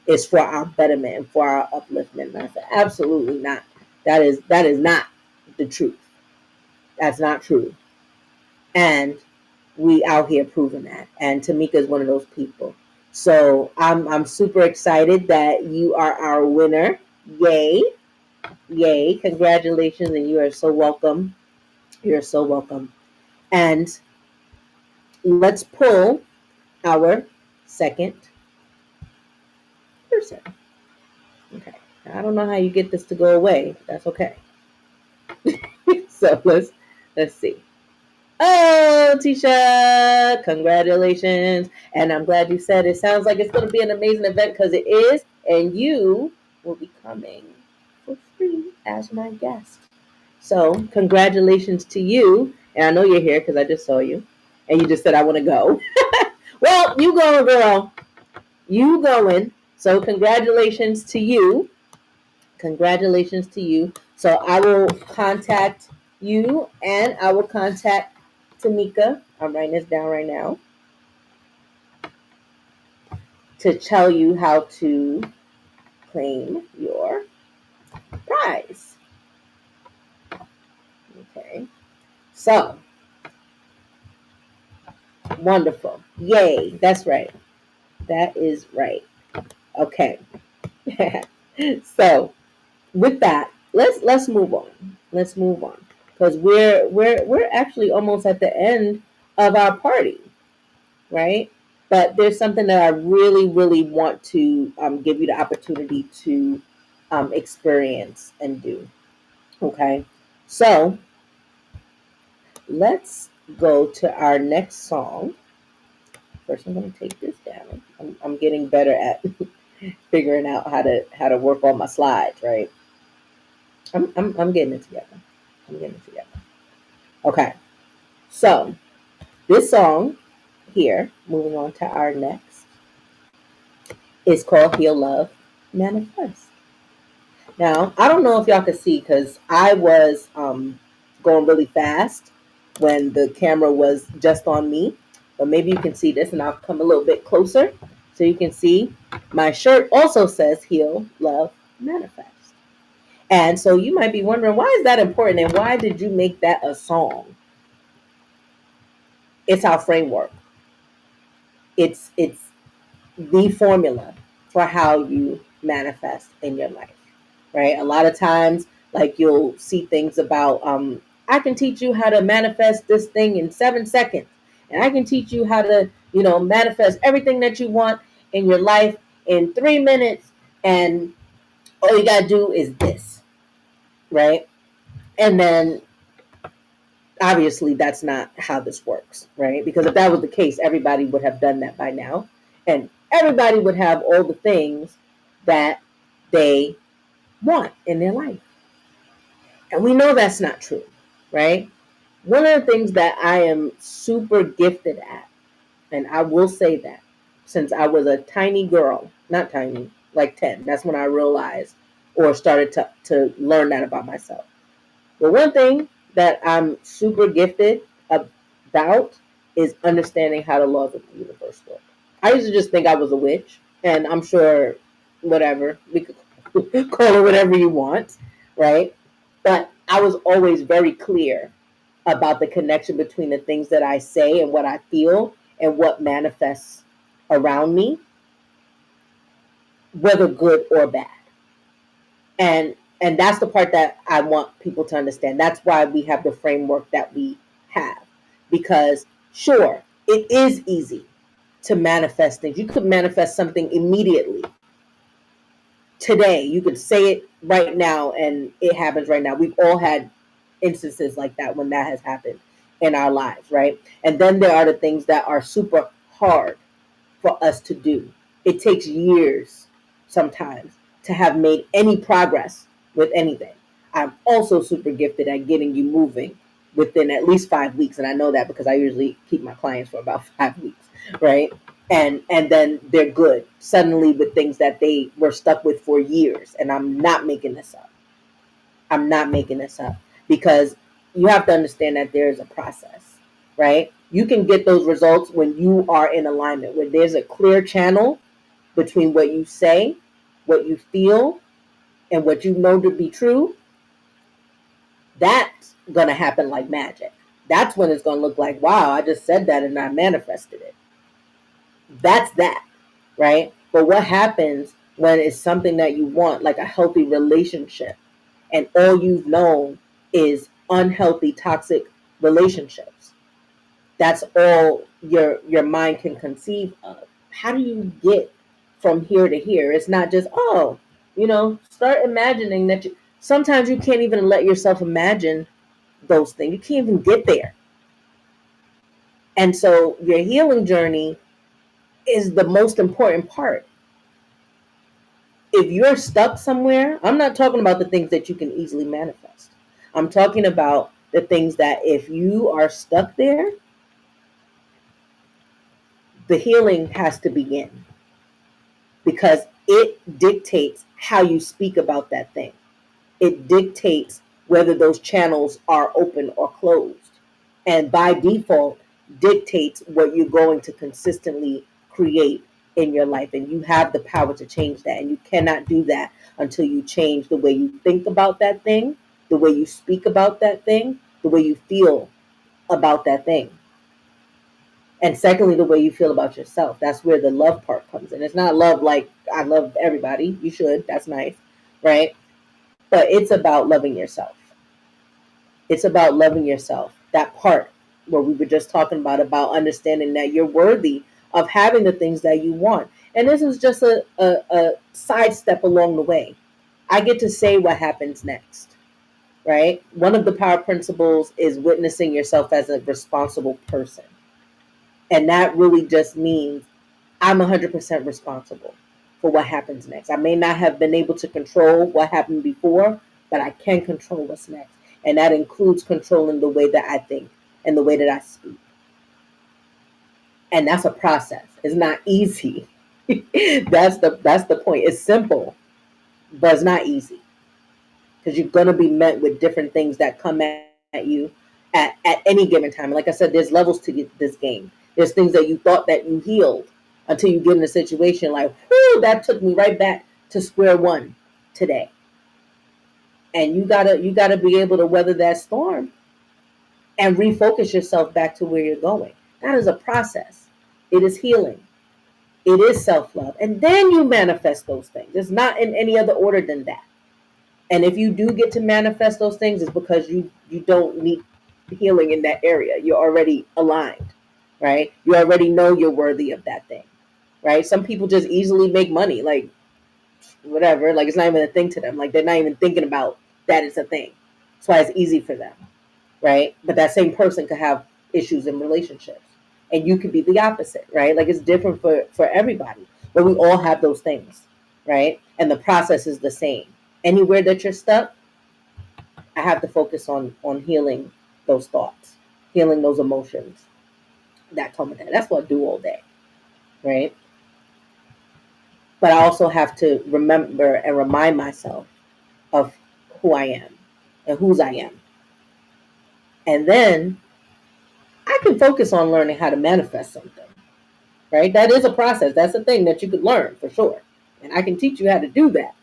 is for our betterment and for our upliftment. And I said, absolutely not. That is not the truth. That's not true. And we out here proving that. And Tamika is one of those people. So I'm super excited that you are our winner. Yay. Yay. Congratulations. And you are so welcome. You're so welcome. And let's pull our second person. Okay. I don't know how you get this to go away. That's okay. So let's see. Oh, Tisha, congratulations. And I'm glad you said it sounds like it's going to be an amazing event because it is. And you will be coming for free as my guest. So congratulations to you. And I know you're here because I just saw you. And you just said, I want to go. Well, you going, girl. You going. So congratulations to you. Congratulations to you. So I will contact you and I will contact Tamika. I'm writing this down right now to tell you how to claim your prize. Okay. So, wonderful. Yay. That's right. That is right. Okay. So, with that, let's move on. Let's move on because we're actually almost at the end of our party, right? But there's something that I really, really want to give you the opportunity to experience and do. Okay, so let's go to our next song. First, I'm going to take this down. I'm getting better at figuring out how to work on my slides, right? I'm getting it together. I'm getting it together. Okay, so this song here, moving on to our next, is called Heal Love Manifest. Now, I don't know if y'all can see because I was going really fast when the camera was just on me, but maybe you can see this and I'll come a little bit closer so you can see my shirt also says Heal Love Manifest. And so you might be wondering, why is that important and why did you make that a song? It's our framework. It's the formula for how you manifest in your life. right? A lot of times, like you'll see things about, I can teach you how to manifest this thing in 7 seconds. And I can teach you how to, manifest everything that you want in your life in 3 minutes. And all you got to do is this, right? And then obviously that's not how this works, right? Because if that was the case, everybody would have done that by now. And everybody would have all the things that they want in their life. And we know that's not true, right? One of the things that I am super gifted at, and I will say that since I was a tiny girl, not tiny, like 10, that's when I realized or started to learn that about myself. The one thing that I'm super gifted about is understanding how to love with the universe works. I used to just think I was a witch, and I'm sure whatever, we could call it whatever you want, right? But I was always very clear about the connection between the things that I say and what I feel and what manifests around me, whether good or bad. And that's the part that I want people to understand. That's why we have the framework that we have. Because sure, it is easy to manifest things. You could manifest something immediately. Today, you could say it right now and it happens right now. We've all had instances like that when that has happened in our lives, right? And then there are the things that are super hard for us to do. It takes years sometimes to have made any progress with anything. I'm also super gifted at getting you moving within at least 5 weeks. And I know that because I usually keep my clients for about 5 weeks, right? And then they're good suddenly with things that they were stuck with for years. And I'm not making this up. I'm not making this up because you have to understand that there is a process, right? You can get those results when you are in alignment, when there's a clear channel between what you say, what you feel, and what you know to be true. That's going to happen like magic. That's when it's going to look like, wow, I just said that and I manifested it. That's that, right? But what happens when it's something that you want, like a healthy relationship, and all you've known is unhealthy, toxic relationships? That's all your mind can conceive of. How do you get from here to here? It's not just, start imagining that sometimes you can't even let yourself imagine those things. You can't even get there. And so your healing journey is the most important part. If you're stuck somewhere, I'm not talking about the things that you can easily manifest. I'm talking about the things that if you are stuck there, the healing has to begin because it dictates how you speak about that thing. It dictates whether those channels are open or closed. And by default, dictates what you're going to consistently create in your life. And you have the power to change that. And you cannot do that until you change the way you think about that thing, the way you speak about that thing, the way you feel about that thing. And secondly, the way you feel about yourself. That's where the love part comes in. It's not love like I love everybody. You should. That's nice, right? But it's about loving yourself. It's about loving yourself. That part where we were just talking about understanding that you're worthy of having the things that you want. And this is just a sidestep along the way. I get to say what happens next, right? One of the power principles is witnessing yourself as a responsible person. And that really just means I'm 100% responsible for what happens next. I may not have been able to control what happened before, but I can control what's next. And that includes controlling the way that I think and the way that I speak. And that's a process. It's not easy. That's the point. It's simple, but it's not easy. Because you're going to be met with different things that come at you at any given time. And like I said, there's levels to this game. There's things that you thought that you healed until you get in a situation like, whoo, that took me right back to square one today. And you gotta be able to weather that storm and refocus yourself back to where you're going. That is a process. It is healing. It is self-love. And then you manifest those things. It's not in any other order than that. And if you do get to manifest those things, it's because you don't need healing in that area. You're already aligned, right? You already know you're worthy of that thing, right? Some people just easily make money, like whatever, like it's not even a thing to them. Like they're not even thinking about that it's a thing. That's why it's easy for them, right? But that same person could have issues in relationships, and you could be the opposite, right? Like it's different for everybody, but we all have those things, right? And the process is the same. Anywhere that you're stuck, I have to focus on healing those thoughts, healing those emotions that come with that. That's what I do all day, right? But I also have to remember and remind myself of who I am and whose I am. And then I can focus on learning how to manifest something, right? That is a process. That's a thing that you could learn for sure. And I can teach you how to do that,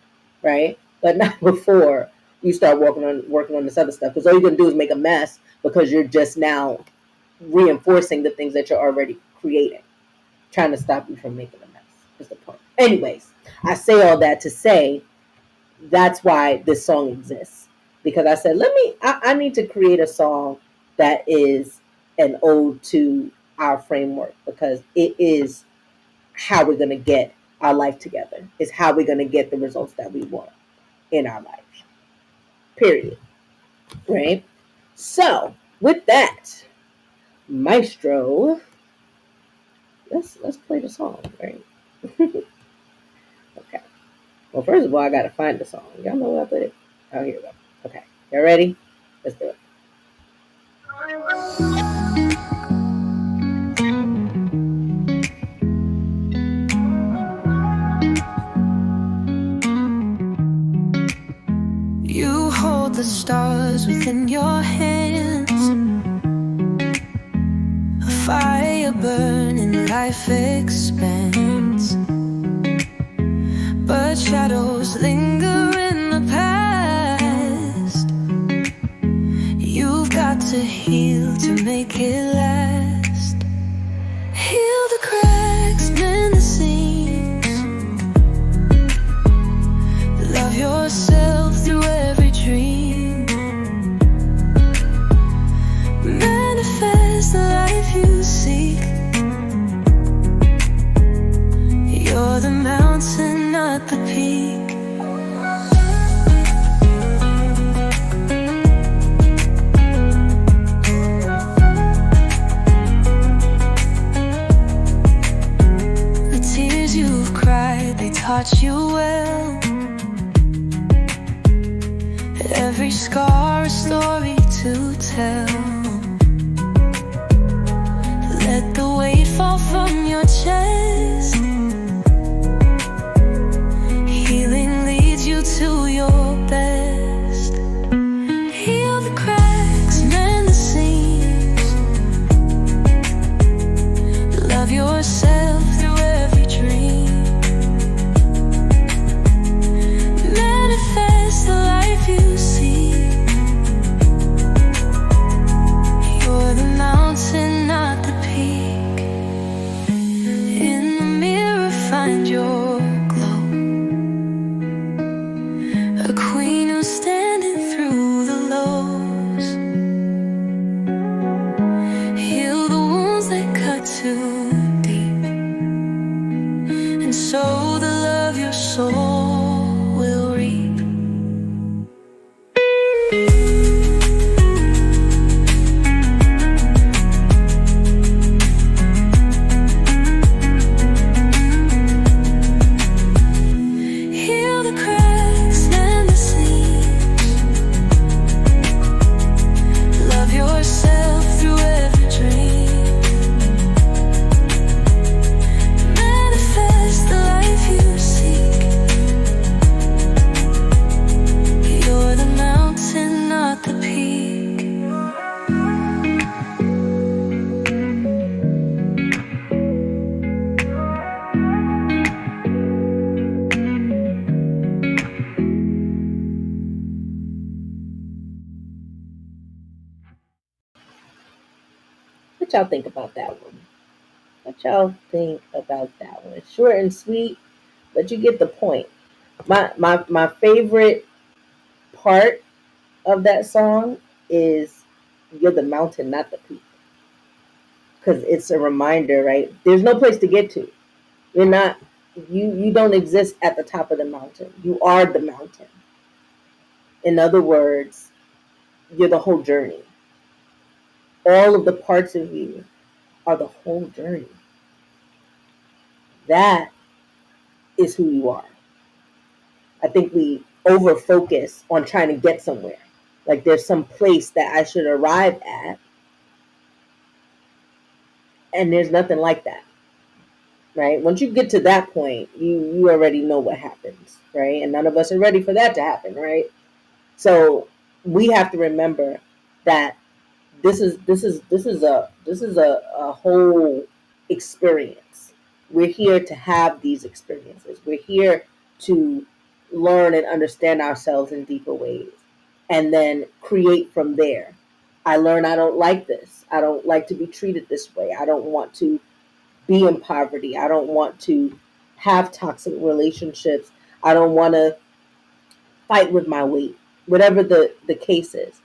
right? But not before you start working on this other stuff. Because all you're gonna do is make a mess because you're just now reinforcing the things that you're already creating, trying to stop you from making a mess. Is the point. Anyways, I say all that to say that's why this song exists. Because I said, I need to create a song that is an ode to our framework because it is how we're going to get our life together. It's how we're going to get the results that we want in our life. Period. Right? So, with that, Maestro, let's play the song, right? Okay. Well, first of all, I got to find the song. Y'all know where I put it? Oh, here we go. Okay. Y'all ready? Let's do it. You hold the stars within your hands, a fire burning, life expands. But shadows linger in the past. You've got to heal to make it last. Heal the cracks, mend the seams. Love yourself through every dream. Manifest the life you seek. You're the mountain, not the peak. The tears you've cried, they taught you well. Every scar a story to tell. Let the weight fall from your chest. Healing leads you to your best. Heal the cracks, mend the seams. Love yourself through every dream. Manifest the life you see. You're the mountain, not the peak. In the mirror, find your glow. A queen who's standing through the lows. Heal the wounds that cut too deep, and sow the love your soul will reap. Heal the cracks and the seams. Love yourself through every dream. Manifest the life you seek. You're the mountain, not the peak. What y'all think about that one? What y'all think about that one? Short and sweet, but you get the point. My favorite part of that song is you're the mountain, not the peak. Because it's a reminder, right? There's no place to get to. You're not, you don't exist at the top of the mountain. You are the mountain. In other words, you're the whole journey. All of the parts of you are the whole journey. That is who you are. I think we over focus on trying to get somewhere. Like there's some place that I should arrive at, and there's nothing like that. Right? Once you get to that point, you already know what happens, right? And none of us are ready for that to happen, right? So we have to remember that this is a whole experience. We're here to have these experiences. We're here to learn and understand ourselves in deeper ways and then create from there. I learn I don't like this. I don't like to be treated this way. I don't want to be in poverty. I don't want to have toxic relationships. I don't want to fight with my weight, whatever the case is.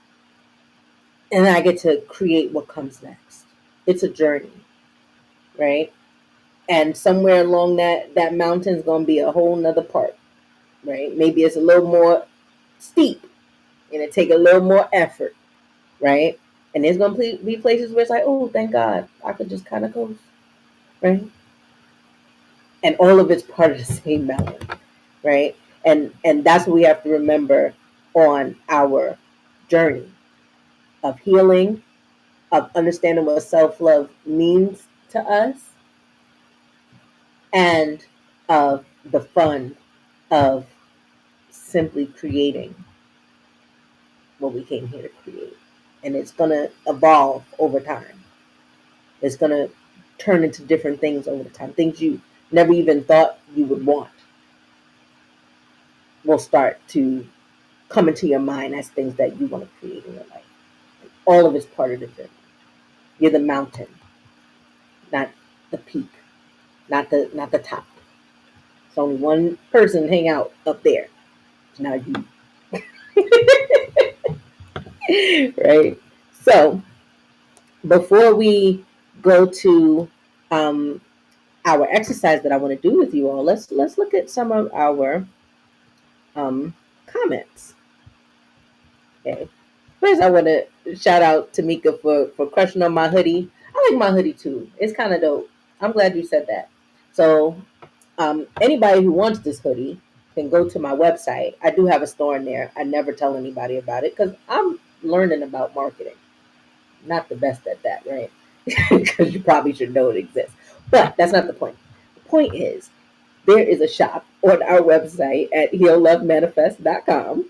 And I get to create what comes next. It's a journey, right? And somewhere along that mountain is going to be a whole nother part, right? Maybe it's a little more steep and it take a little more effort, right? And there's going to be places where it's like, oh, thank God, I could just kind of coast, right? And all of it's part of the same mountain, right? And that's what we have to remember on our journey of healing, of understanding what self-love means to us, and of the fun of simply creating what we came here to create. And it's going to evolve over time. It's going to turn into different things over time. Things you never even thought you would want will start to come into your mind as things that you want to create in your life. All of it's part of the journey. You're the mountain, not the peak, not the top. It's only one person hang out up there. It's not you. Right? So before we go to our exercise that I want to do with you all, let's look at some of our comments. Okay. First, I want to shout out Tamika for crushing on my hoodie. I like my hoodie too. It's kind of dope. I'm glad you said that. So, anybody who wants this hoodie can go to my website. I do have a store in there. I never tell anybody about it because I'm learning about marketing. Not the best at that, right? Because you probably should know it exists. But that's not the point. The point is, there is a shop on our website at heallovemanifest.com.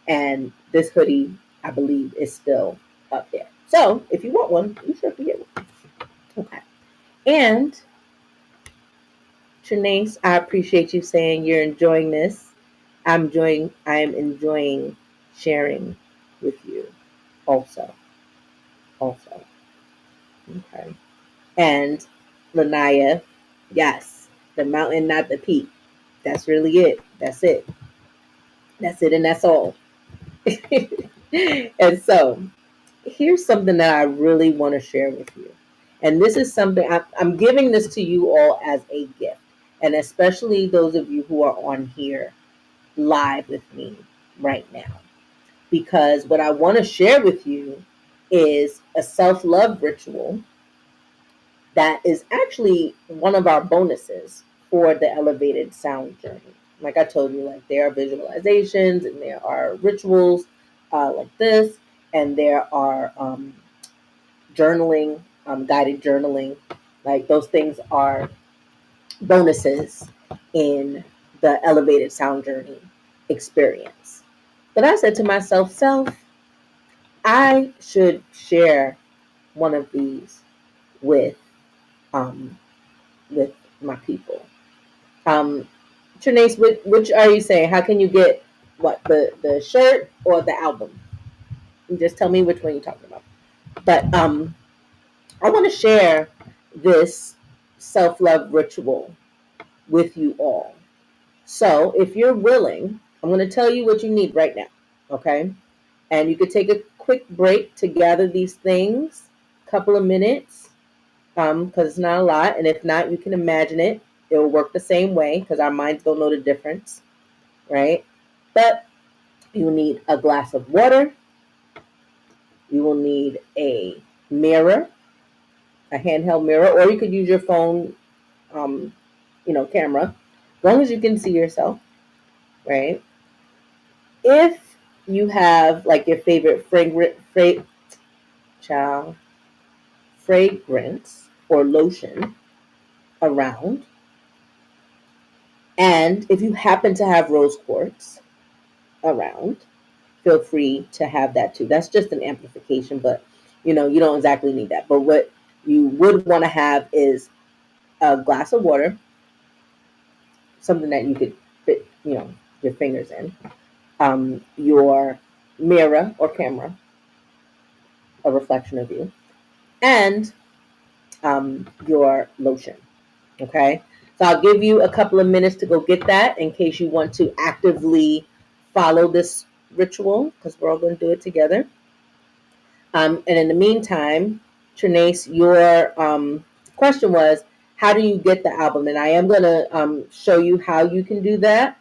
And this hoodie, I believe, is still up there. So if you want one, you sure can get one. Okay. And Trinace, I appreciate you saying you're enjoying this. I am enjoying sharing with you also. Okay. And Lanaya, yes, the mountain, not the peak. That's really it. That's it. That's it, and that's all. And so, here's something that I really want to share with you. And this is something I'm giving this to you all as a gift. And especially those of you who are on here live with me right now. Because what I want to share with you is a self-love ritual that is actually one of our bonuses for the elevated sound journey. Like I told you, like there are visualizations and there are rituals like this, and there are journaling, guided journaling. Like those things are bonuses in the elevated sound journey experience. But I said to myself, I should share one of these with um, with my people. Trinace, which are you saying? How can you get what the shirt or the album? You just tell me which one you're talking about. But I want to share this self-love ritual with you all. So if you're willing, I'm going to tell you what you need right now. Okay. And you could take a quick break to gather these things, couple of minutes, because it's not a lot. And if not, you can imagine it. It will work the same way because our minds don't know the difference, right? But you need a glass of water. You will need a mirror, a handheld mirror, or you could use your phone, um, camera, as long as you can see yourself, right? If you have like your favorite child, fragrance or lotion around, and if you happen to have rose quartz around, feel free to have that too. That's just an amplification, but you don't exactly need that. But what you would want to have is a glass of water, something that you could fit, your fingers in, your mirror or camera, a reflection of you, and your lotion. Okay. So I'll give you a couple of minutes to go get that in case you want to actively follow this ritual because we're all going to do it together. And in the meantime, Trinace, your question was, how do you get the album? And I am going to show you how you can do that.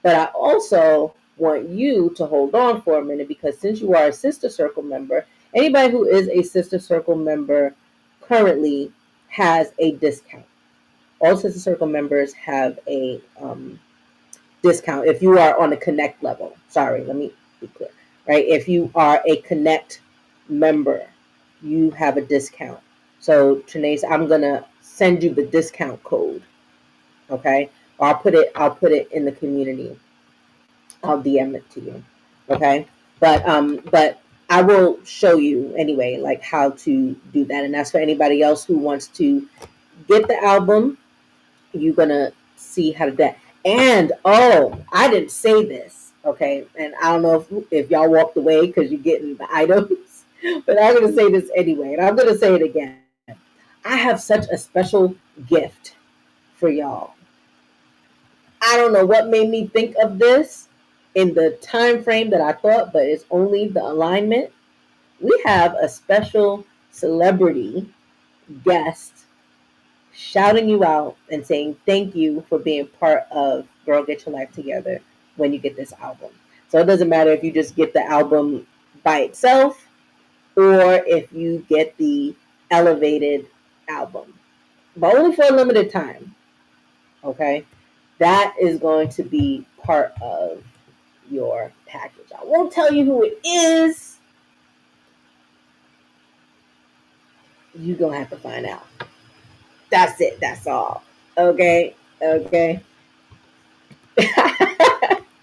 But I also want you to hold on for a minute because since you are a Sister Circle member, anybody who is a Sister Circle member currently has a discount. All Sister Circle members have a discount if you are on a Connect level. Sorry, let me be clear. Right? If you are a Connect member, you have a discount. So, Trinace, I'm gonna send you the discount code. Okay, or I'll put it in the community. I'll DM it to you. Okay, but I will show you anyway, like how to do that, and that's for anybody else who wants to get the album. You're gonna see how to do that. And I didn't say this, okay? And I don't know if y'all walked away because you're getting the items, but I'm gonna say this anyway, and I'm gonna say it again. I have such a special gift for y'all. I don't know what made me think of this in the time frame that I thought, but it's only the alignment. We have a special celebrity guest shouting you out and saying thank you for being part of Girl Get Your Life Together when you get this album. So it doesn't matter if you just get the album by itself or if you get the elevated album, but only for a limited time. Okay, that is going to be part of your package. I won't tell you who it is. You're gonna have to find out. That's it. That's all. Okay. Okay.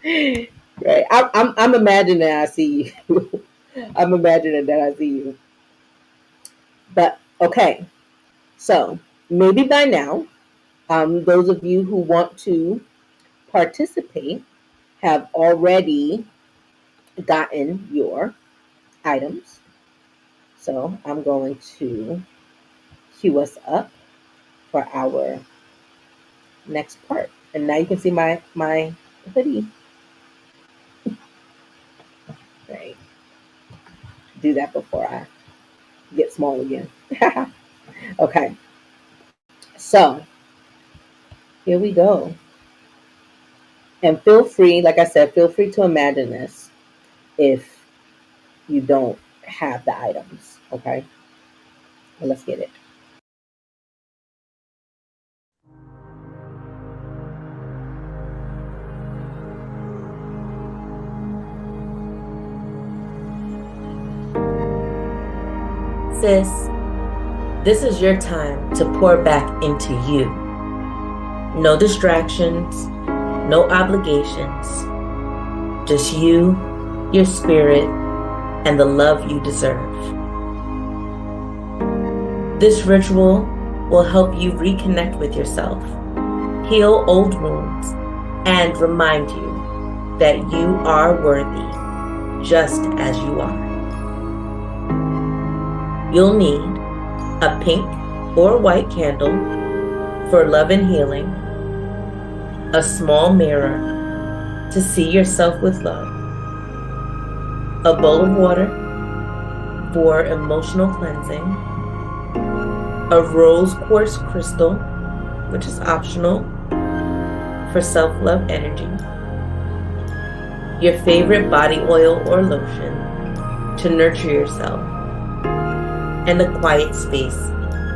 Right. I'm imagining I see you. I'm imagining that I see you. But okay. So maybe by now, those of you who want to participate have already gotten your items. So I'm going to cue us up for our next part. And now you can see my hoodie. Right. Do that before I get small again. Okay. So here we go. And feel free, like I said, feel free to imagine this if you don't have the items. Okay. Well, let's get it. Sis, this is your time to pour back into you. No distractions, no obligations, just you, your spirit, and the love you deserve. This ritual will help you reconnect with yourself, heal old wounds, and remind you that you are worthy just as you are. You'll need a pink or white candle for love and healing, a small mirror to see yourself with love, a bowl of water for emotional cleansing, a rose quartz crystal, which is optional, for self-love energy, your favorite body oil or lotion to nurture yourself, and a quiet space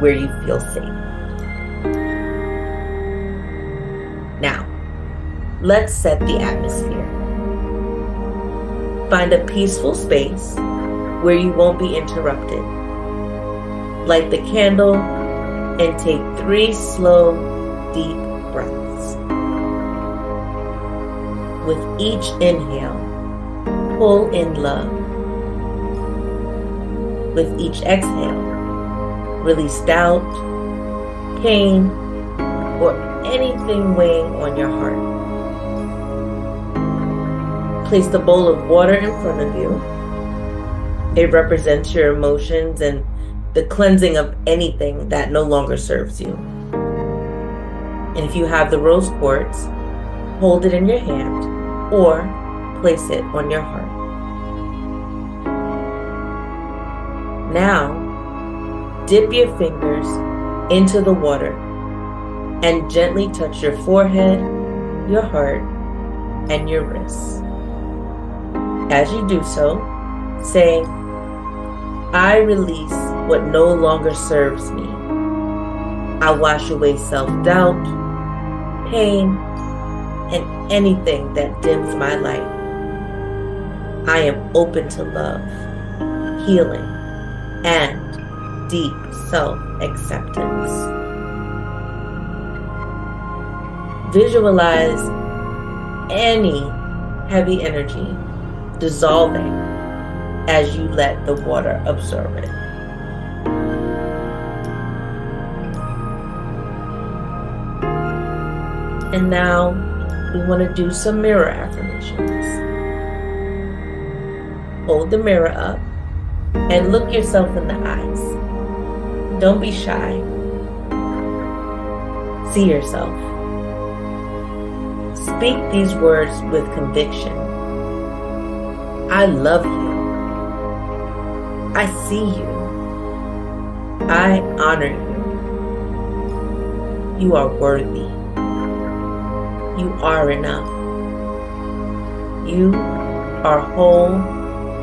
where you feel safe. Now, let's set the atmosphere. Find a peaceful space where you won't be interrupted. Light the candle and take 3 slow, deep breaths. With each inhale, pull in love. With each exhale, release doubt, pain, or anything weighing on your heart. Place the bowl of water in front of you. It represents your emotions and the cleansing of anything that no longer serves you. And if you have the rose quartz, hold it in your hand or place it on your heart. Now, dip your fingers into the water and gently touch your forehead, your heart, and your wrists. As you do so, say, I release what no longer serves me. I wash away self-doubt, pain, and anything that dims my light. I am open to love, healing, and deep self-acceptance. Visualize any heavy energy dissolving as you let the water absorb it. And now we want to do some mirror affirmations. Hold the mirror up and look yourself in the eyes. Don't be shy. See yourself. Speak these words with conviction. I love you. I see you. I honor you. You are worthy. You are enough. You are whole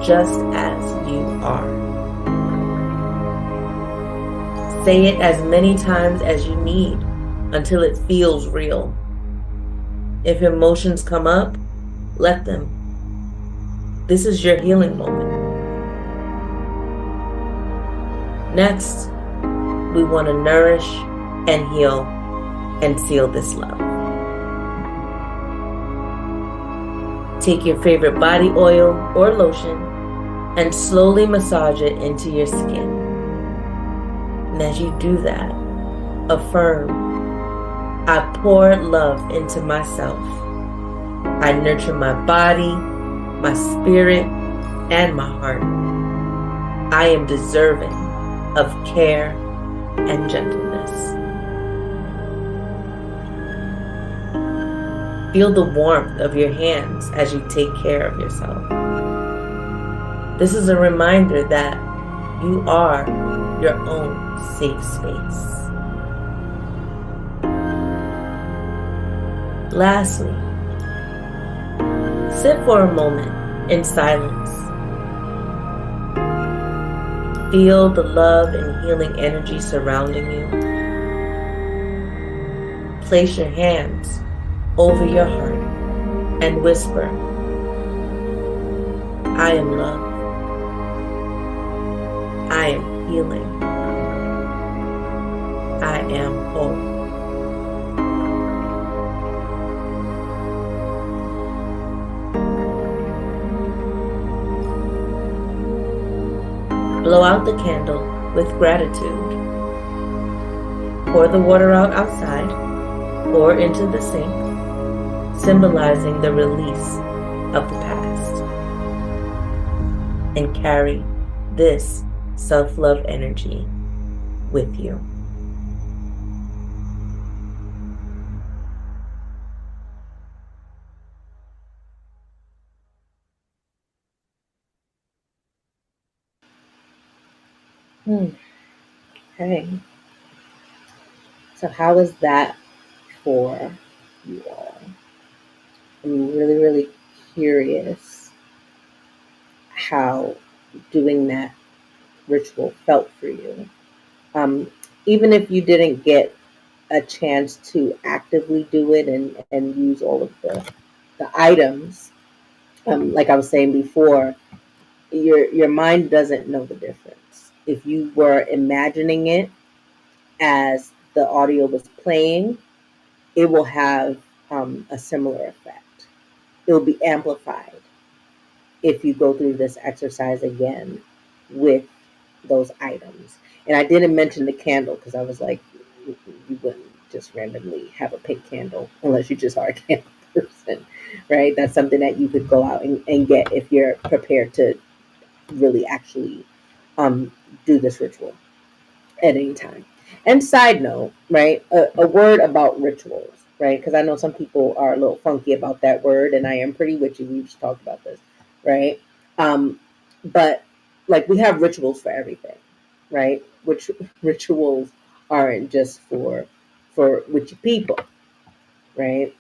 just as you are. Say it as many times as you need until it feels real. If emotions come up, let them. This is your healing moment. Next, we want to nourish and heal and seal this love. Take your favorite body oil or lotion and slowly massage it into your skin. And as you do that, affirm, I pour love into myself. I nurture my body, my spirit, and my heart. I am deserving of care and gentleness. Feel the warmth of your hands as you take care of yourself. This is a reminder that you are your own safe space. Lastly, sit for a moment in silence. Feel the love and healing energy surrounding you. Place your hands over your heart and whisper, I am love. I am healing. I am whole. Blow out the candle with gratitude. Pour the water out outside or into the sink, symbolizing the release of the past. And carry this self-love energy with you. Okay. So how is that for you all? I'm really, really curious how doing that ritual felt for you. Um, Even if you didn't get a chance to actively do it and use all of the items, like I was saying before, your mind doesn't know the difference. If you were imagining it as the audio was playing, it will have a similar effect. It will be amplified if you go through this exercise again with those items. And I didn't mention the candle because I was like, you wouldn't just randomly have a pink candle unless you just are a candle person, right? That's something that you could go out and get if you're prepared to really actually um, do this ritual at any time. And side note, right, a word about rituals, right? Because I know some people are a little funky about that word, and I am pretty witchy. We just talked about this, right? Um, but like we have rituals for everything, right? Which rituals aren't just for witchy people, right?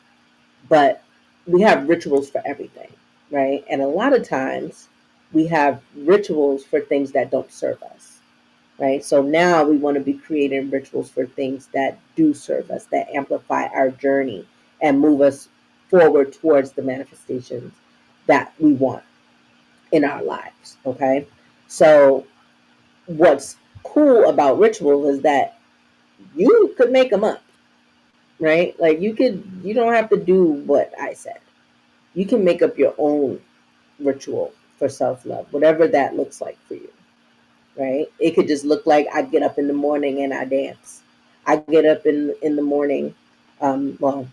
But we have rituals for everything, right? And a lot of times we have rituals for things that don't serve us, right? So now we want to be creating rituals for things that do serve us, that amplify our journey and move us forward towards the manifestations that we want in our lives, okay? So what's cool about rituals is that you could make them up, right? Like you don't have to do what I said. You can make up your own ritual for self-love, whatever that looks like for you, right? It could just look like I get up in the morning and I dance. I get up in the morning. Well,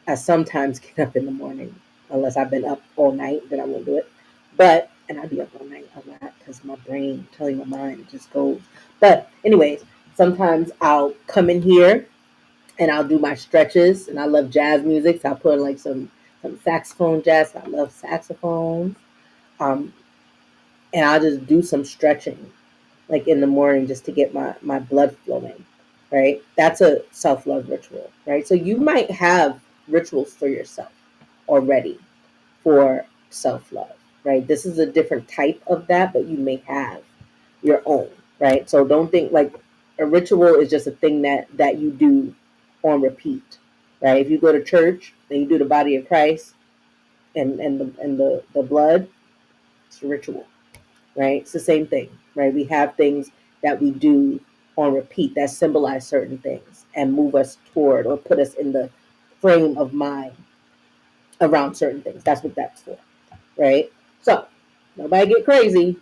I sometimes get up in the morning, unless I've been up all night, then I won't do it. But and I be up all night a lot because my brain, I'm telling my mind, it just goes. But anyways, sometimes I'll come in here and I'll do my stretches, and I love jazz music, so I'll put like some saxophone jazz. I love saxophones. Um, and I'll just do some stretching like in the morning just to get my blood flowing, right? That's a self-love ritual, right? So you might have rituals for yourself already for self-love, right? This is a different type of that, but you may have your own, right? So don't think like a ritual is just a thing that you do on repeat, right? If you go to church and you do the body of Christ and the blood, it's a ritual, right? It's the same thing, right? We have things that we do on repeat that symbolize certain things and move us toward or put us in the frame of mind around certain things. That's what that's for, right? So, nobody get crazy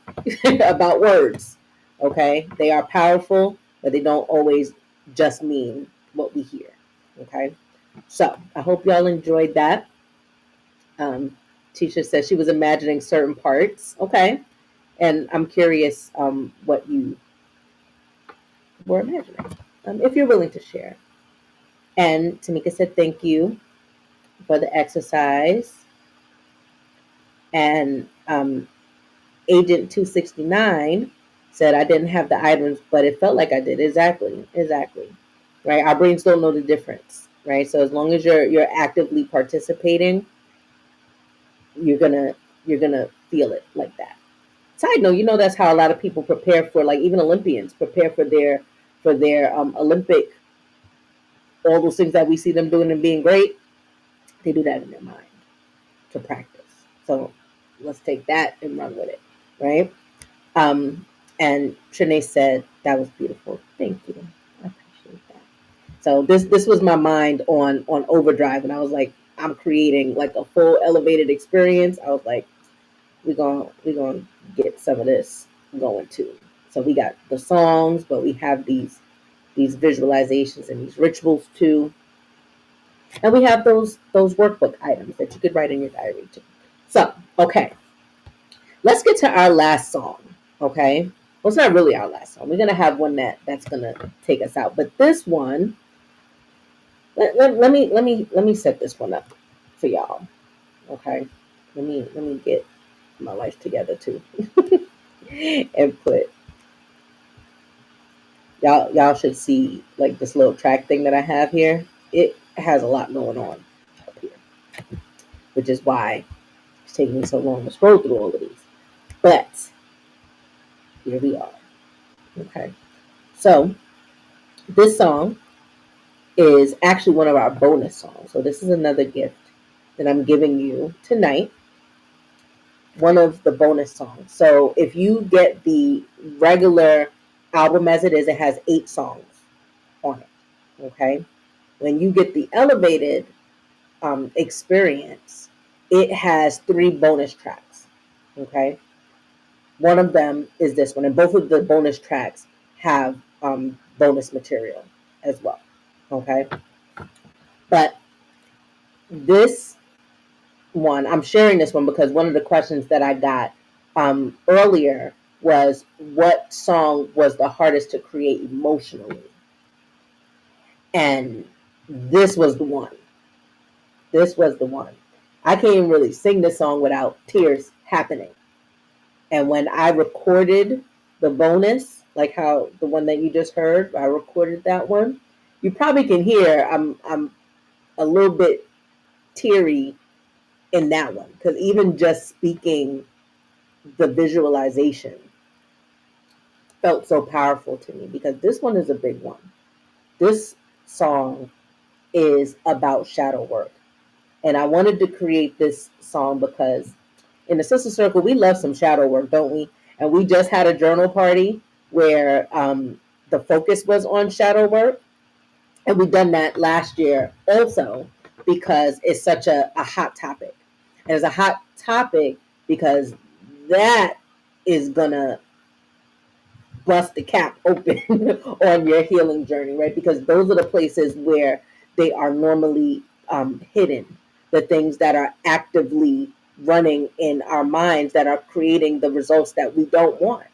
about words, okay? They are powerful, but they don't always just mean what we hear, okay? So, I hope y'all enjoyed that. Um, Teacher says she was imagining certain parts, okay? And I'm curious what you were imagining, if you're willing to share. And Tamika said, thank you for the exercise. And Agent 269 said, I didn't have the items, but it felt like I did. Exactly. Exactly. Right. Our brains don't know the difference. Right. So as long as you're actively participating, you're gonna you're gonna feel it like that. Side note, that's how a lot of people prepare for, like, even Olympians prepare for their Olympic, all those things that we see them doing and being great. They do that in their mind to practice. So let's take that and run with it, right? Um, and Trinae said that was beautiful. Thank you. I appreciate that. So this was my mind on overdrive, and I was like, I'm creating like a full elevated experience. I was like, we're gonna get some of this going too. So we got the songs, but we have these visualizations and these rituals too. And we have those workbook items that you could write in your diary too. So, okay, let's get to our last song. Okay, well, it's not really our last song. We're gonna have one that's gonna take us out, but this one, let me set this one up for y'all. Okay, let me get my life together too, and put Y'all should see like this little track thing that I have here. It has a lot going on up here, which is why it's taking me so long to scroll through all of these. But here we are. Okay. So this song is actually one of our bonus songs. So this is another gift that I'm giving you tonight. One of the bonus songs. So if you get the regular album as it has 8 songs on it. Okay. When you get the elevated experience, it has 3 bonus tracks. Okay. One of them is this one, and both of the bonus tracks have bonus material as well. Okay. But this one, I'm sharing this one because one of the questions that I got earlier was what song was the hardest to create emotionally? And this was the one. This was the one. I can't even really sing this song without tears happening. And when I recorded the bonus, like how the one that you just heard, I recorded that one. You probably can hear I'm a little bit teary in that one because even just speaking the visualization felt so powerful to me because this one is a big one. This song is about shadow work. And I wanted to create this song because in the Sister Circle, we love some shadow work, don't we? And we just had a journal party where the focus was on shadow work. And we done that last year also because it's such a hot topic. And it's a hot topic because that is going to bust the cap open on your healing journey, right? Because those are the places where they are normally hidden, the things that are actively running in our minds that are creating the results that we don't want.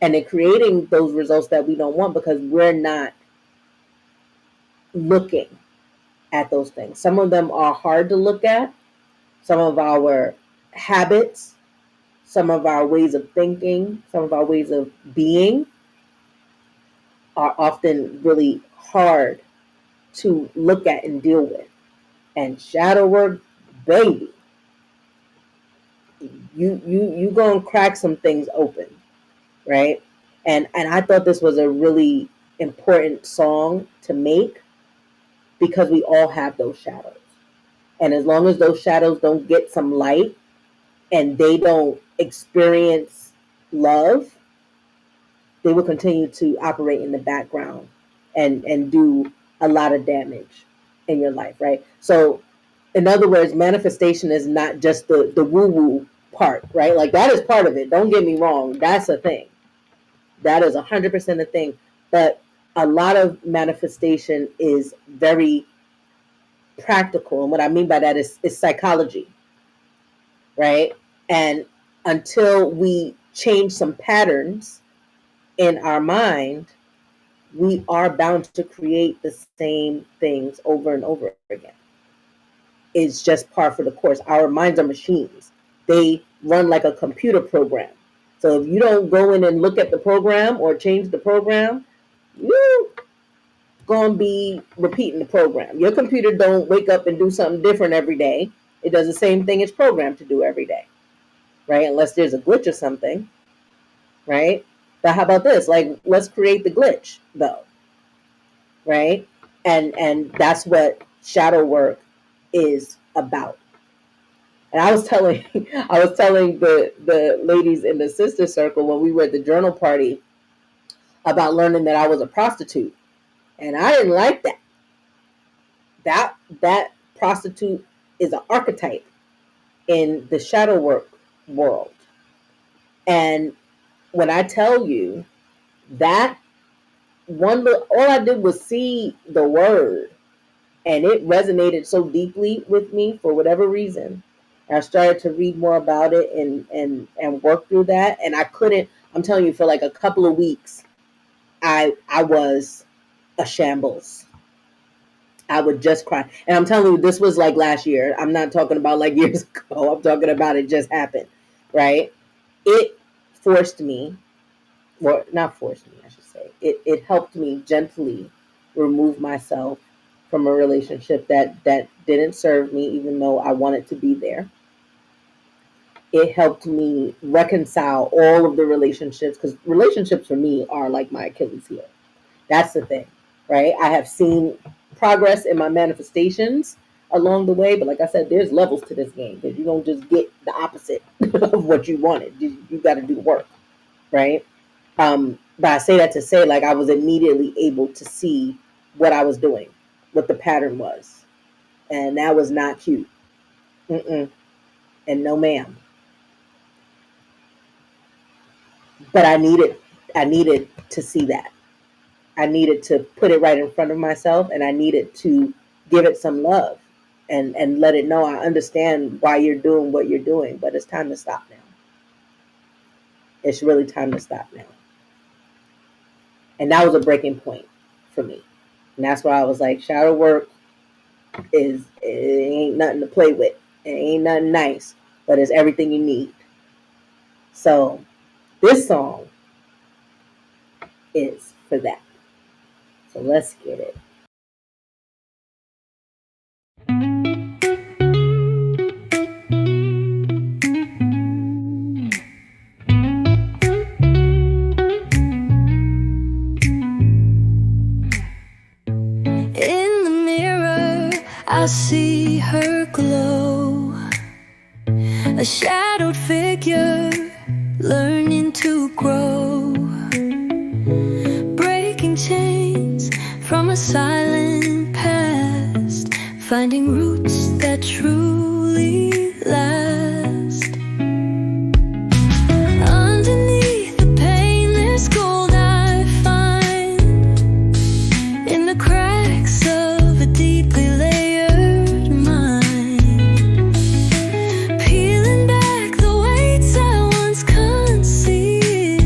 And they're creating those results that we don't want because we're not looking at those things. Some of them are hard to look at. Some of our habits, some of our ways of thinking, some of our ways of being are often really hard to look at and deal with. And shadow work, baby, you gonna crack some things open, right? And I thought this was a really important song to make because we all have those shadows. And as long as those shadows don't get some light and they don't experience love, they will continue to operate in the background and do a lot of damage in your life, right? So, in other words, manifestation is not just the woo woo part, right? Like that is part of it. Don't get me wrong. That's a thing. That is 100% a thing. But a lot of manifestation is very practical. And what I mean by that is psychology, right? And until we change some patterns in our mind, we are bound to create the same things over and over again. It's just par for the course. Our minds are machines. They run like a computer program. So if you don't go in and look at the program or change the program, you're going to be repeating the program. Your computer don't wake up and do something different every day. It does the same thing it's programmed to do every day, right? Unless there's a glitch or something, right? But how about this? Like, let's create the glitch, though, right? And that's what shadow work is about. And I was telling the ladies in the sister circle when we were at the journal party about learning that I was a prostitute, and I didn't like that. That prostitute is an archetype in the shadow work world, and when I tell you that all I did was see the word and it resonated so deeply with me for whatever reason. And I started to read more about it and work through that. And I couldn't, I'm telling you, for like a couple of weeks, I was a shambles. I would just cry. And I'm telling you, this was like last year. I'm not talking about like years ago. I'm talking about it just happened, right? It forced me, or not forced me, I should say. okay. It helped me gently remove myself from a relationship that didn't serve me, even though I wanted to be there. It helped me reconcile all of the relationships, because relationships for me are like my Achilles heel. That's the thing, right? I have seen progress in my manifestations along the way, but like I said, there's levels to this game, because you don't just get the opposite of what you wanted. You got to do the work, right? But I say that to say, like, I was immediately able to see what I was doing, what the pattern was, and that was not cute. Mm-mm. And no, ma'am. But I needed to see that. I needed to put it right in front of myself, and I needed to give it some love and let it know I understand why you're doing what you're doing, but it's time to stop now. It's really time to stop now. And that was a breaking point for me. And that's why I was like, shadow work it ain't nothing to play with. It ain't nothing nice, but it's everything you need. So this song is for that. So let's get it. In the mirror, I see her glow, a shadowed figure learning to grow, breaking chains from a silent past, finding roots that truly last. Underneath the pain, there's gold I find in the cracks of a deeply layered mind, peeling back the weights I once concealed.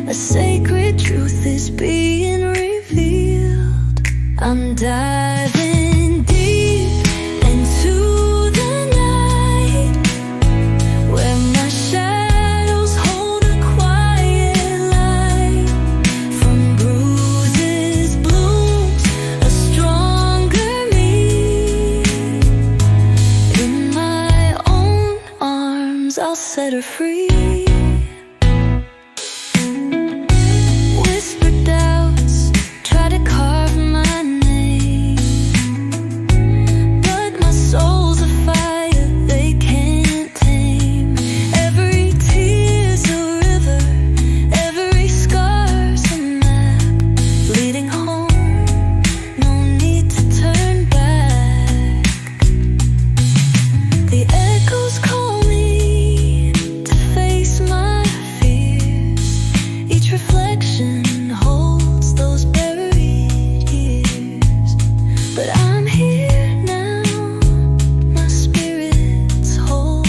A sacred truth is being revealed. I'm diving deep into the night, where my shadows hold a quiet light. From bruises blooms a stronger me. In my own arms I'll set her free. Whispered doubts try to carve my name, but my soul's a fire they can't tame. Every tear's a river, every scar's a map, leading home, no need to turn back. The echoes call me to face my fears. Each reflection holds those buried years. But I'm here now, my spirit's whole.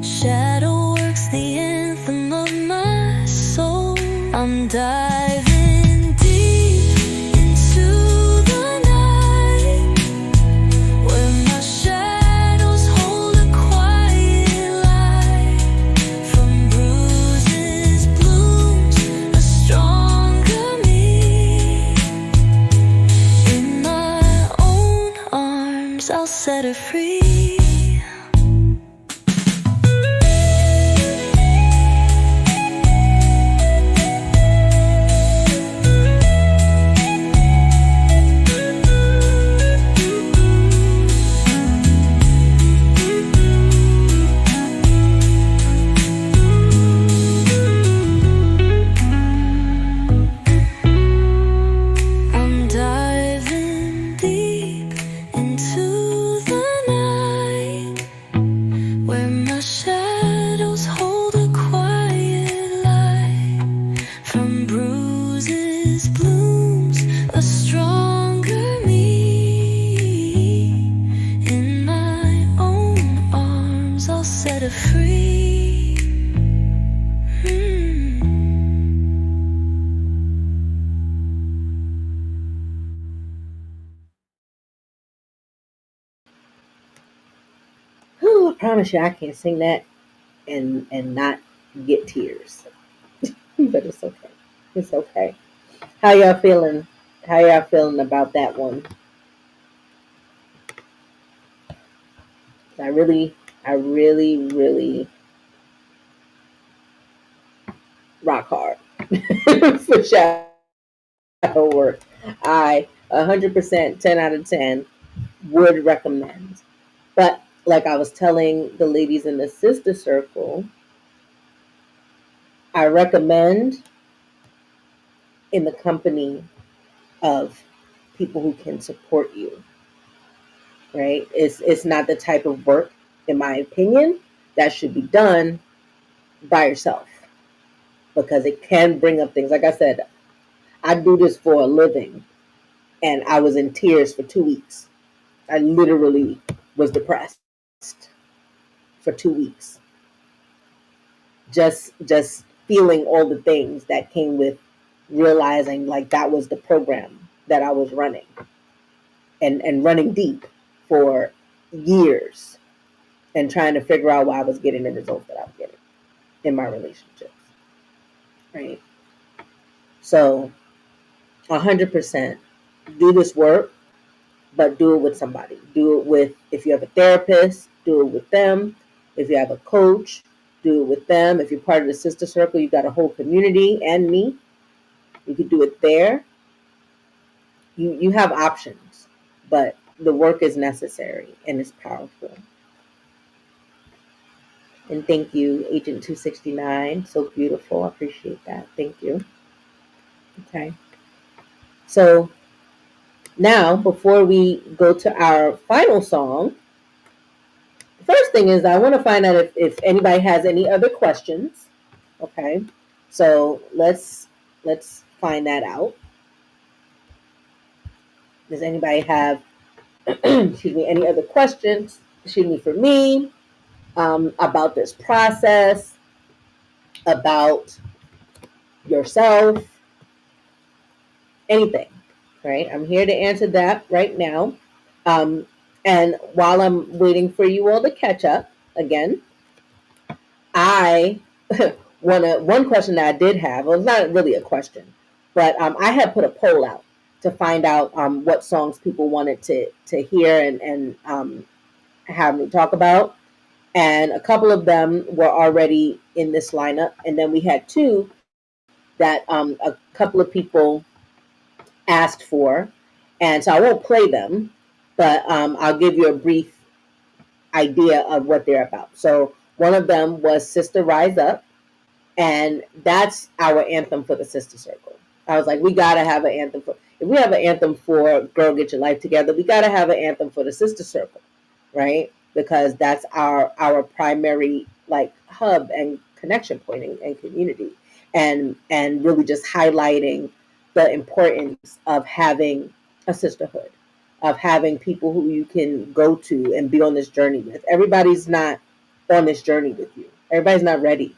Shadow works the anthem of my soul. I'm diving deep into the night, where my shadows hold a quiet light. From bruises blooms a stronger me. In my own arms I'll set her free. I'm diving deep into the night, where my shadows hold a quiet light. From bruises blooms a stronger me. In my own arms I'll set her free. Whew, I promise you I can't sing that and not get tears. But it's okay. It's okay. How y'all feeling? How y'all feeling about that one? I really, I really rock hard for shadow work. I 100% 10 out of 10 would recommend. But like I was telling the ladies in the sister circle, I recommend in the company of people who can support you, right? It's not the type of work, in my opinion, that should be done by yourself because it can bring up things. Like I said, I do this for a living and I was in tears for 2 weeks. I literally was depressed for 2 weeks. Just feeling all the things that came with realizing like that was the program that I was running and running deep for years and trying to figure out why I was getting the results that I was getting in my relationships. Right. So 100% do this work, but do it with somebody. Do it with, if you have a therapist, do it with them. If you have a coach, do it with them. If you're part of the sister circle, you got a whole community and me. You could do it there. You have options, but the work is necessary and it's powerful. And thank you, Agent 269. So beautiful. I appreciate that. Thank you. Okay. So now, before we go to our final song, the first thing is I want to find out if anybody has any other questions. Okay. So let's find that out. Does anybody have excuse me, any other questions? Excuse me, for me, about this process, about yourself, anything, right? I'm here to answer that right now. Um, and while I'm waiting for you all to catch up again, I one question that I did have, well, it's not really a question, but I had put a poll out to find out what songs people wanted to hear and have me talk about. And a couple of them were already in this lineup. And then we had two that a couple of people asked for. And so I won't play them, but I'll give you a brief idea of what they're about. So one of them was Sister Rise Up, and that's our anthem for the Sister Circle. I was like, we gotta have an anthem for. If we have an anthem for Girl Get Your Life Together, we gotta have an anthem for the Sister Circle, right? Because that's our primary like hub and connection point and community, and really just highlighting the importance of having a sisterhood, of having people who you can go to and be on this journey with. Everybody's not on this journey with you. Everybody's not ready,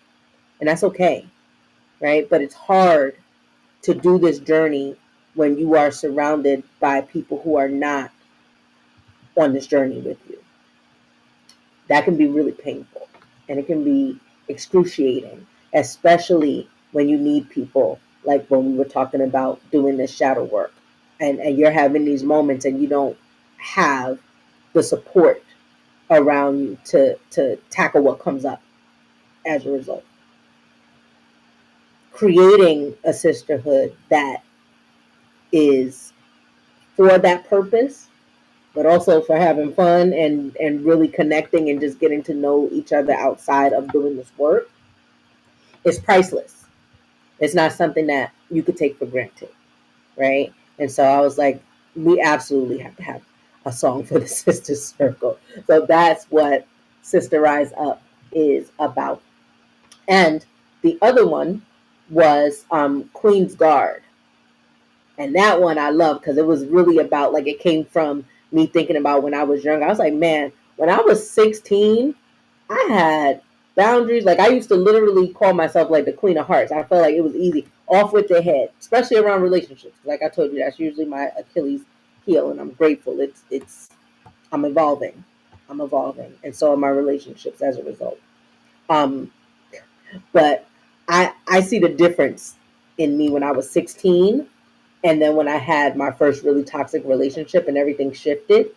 and that's okay, right? But it's hard to do this journey when you are surrounded by people who are not on this journey with you. That can be really painful and it can be excruciating, especially when you need people, like when we were talking about doing this shadow work and you're having these moments and you don't have the support around you to tackle what comes up as a result. Creating a sisterhood that is for that purpose, but also for having fun and really connecting and just getting to know each other outside of doing this work is priceless. It's not something that you could take for granted, right? And so I was like, we absolutely have to have a song for the Sister Circle. So that's what Sister Rise Up is about. And the other one was Queen's Guard. And that one I love because it was really about, like, it came from me thinking about when I was young. I was like, man, when I was 16, I had boundaries. Like, I used to literally call myself like the Queen of Hearts. I felt like it was easy. Off with your head, especially around relationships. Like I told you, that's usually my Achilles heel, and I'm grateful. I'm evolving. I'm evolving. And so are my relationships as a result. Um, but I see the difference in me when I was 16, and then when I had my first really toxic relationship and everything shifted.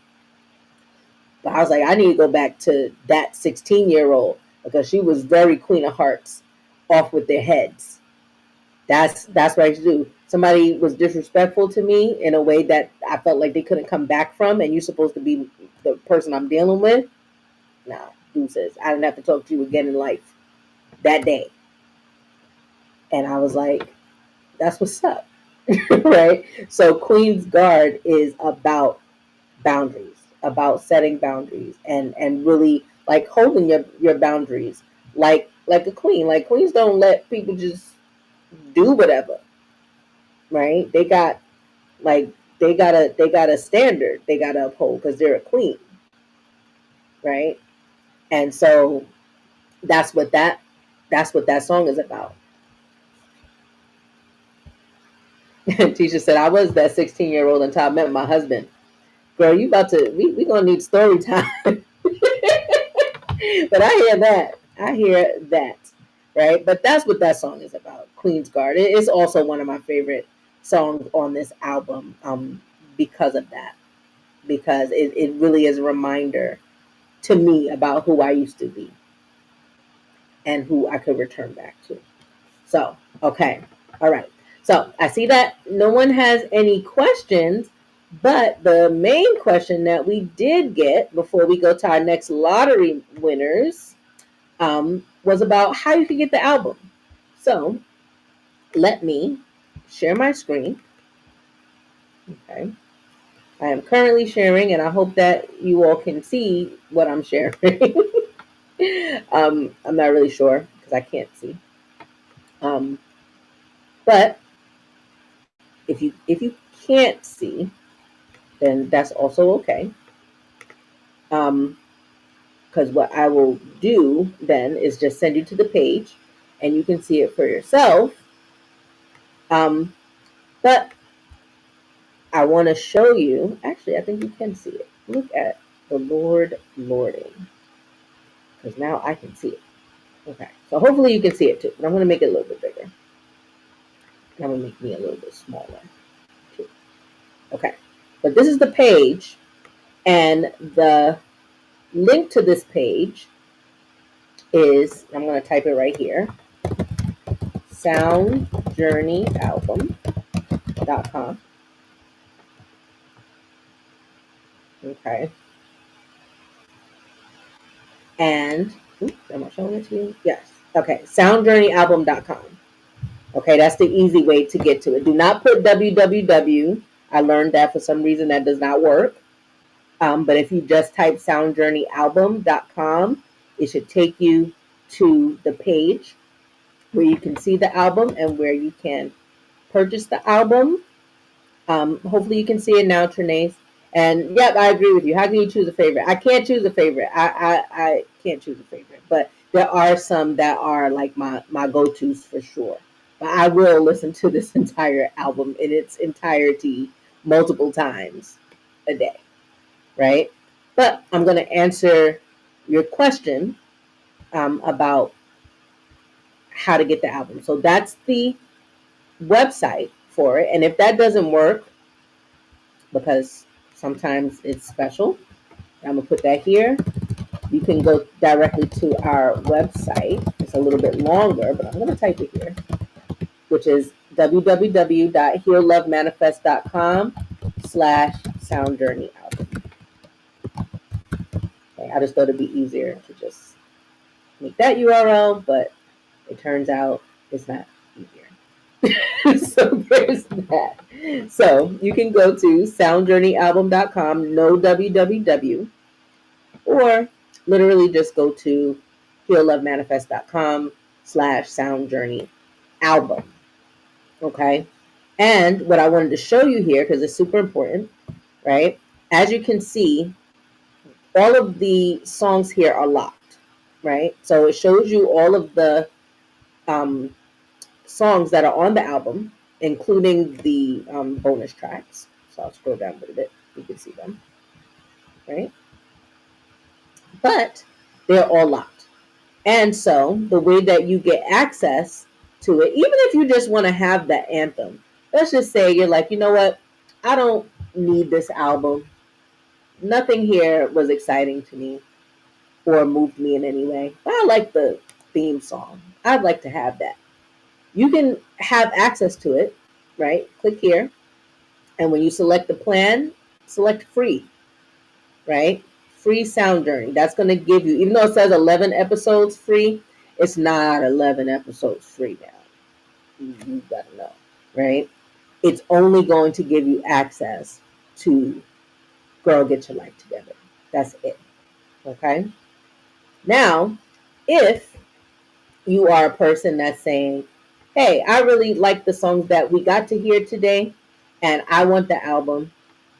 But I was like, I need to go back to that 16-year-old because she was very Queen of Hearts, off with their heads. That's what I used to do. Somebody was disrespectful to me in a way that I felt like they couldn't come back from, and you're supposed to be the person I'm dealing with. Nah, deuces. I didn't have to talk to you again in life that day. And I was like, that's what's up. Right? So Queen's Guard is about boundaries, about setting boundaries and really like holding your boundaries like a queen. Like queens don't let people just do whatever, right? Like they got a standard they got to uphold because they're a queen, right? And so that's what that that's what that song is about. Tisha said, I was that 16-year-old until I met my husband. Girl, you about to we gonna need story time. But I hear that. I hear that. Right? But that's what that song is about. Queen's Guard. It is also one of my favorite songs on this album, because of that. Because it really is a reminder to me about who I used to be and who I could return back to. So, okay. All right. So I see that no one has any questions, but the main question that we did get before we go to our next lottery winners, was about how you can get the album. So let me share my screen. Okay. I am currently sharing, and I hope that you all can see what I'm sharing. I'm not really sure because I can't see. But if you can't see, then that's also okay. Because what I will do then is just send you to the page, and you can see it for yourself. But I want to show you. Actually, I think you can see it. Look at the Lord Lording, because now I can see it. Okay, so hopefully you can see it too. But I'm going to make it a little bit bigger. I'm going to make me a little bit smaller too. Okay, but this is the page, and the link to this page is, I'm going to type it right here, soundjourneyalbum.com. Okay. And, am I showing it to you? Yes. Okay, soundjourneyalbum.com. Okay, that's the easy way to get to it. Do not put www. I learned that for some reason that does not work. But if you just type soundjourneyalbum.com, it should take you to the page where you can see the album and where you can purchase the album. Hopefully you can see it now, Trinace. And yep, I agree with you. How can you choose a favorite? I can't choose a favorite. I can't choose a favorite. But there are some that are like my go-tos for sure. But I will listen to this entire album in its entirety multiple times a day. Right? But I'm going to answer your question, about how to get the album. So that's the website for it. And if that doesn't work, because sometimes it's special, I'm going to put that here. You can go directly to our website. It's a little bit longer, but I'm going to type it here, which is www.heallovemanifest.com/soundjourneyalbum. Okay, I just thought it'd be easier to just make that URL, but it turns out it's not easier. So there's that. So you can go to soundjourneyalbum.com, no www, or literally just go to heallovemanifest.com/soundjourneyalbum. Okay. And what I wanted to show you here, because it's super important, right? As you can see, all of the songs here are locked, right? So it shows you all of the songs that are on the album, including the bonus tracks. So I'll scroll down a little bit. You can see them, right? But they're all locked. And so the way that you get access to it. Even if you just want to have that anthem, let's just say you're like, you know what, I don't need this album. Nothing here was exciting to me or moved me in any way. But I like the theme song. I'd like to have that. You can have access to it, right? Click here. And when you select the plan, select free, right? Free sound journey. That's going to give you, even though it says 11 episodes free, it's not 11 episodes free now. You got to know, right? It's only going to give you access to Girl Get Your Life Together. That's it. Okay. Now, if you are a person that's saying, hey, I really like the songs that we got to hear today, and I want the album,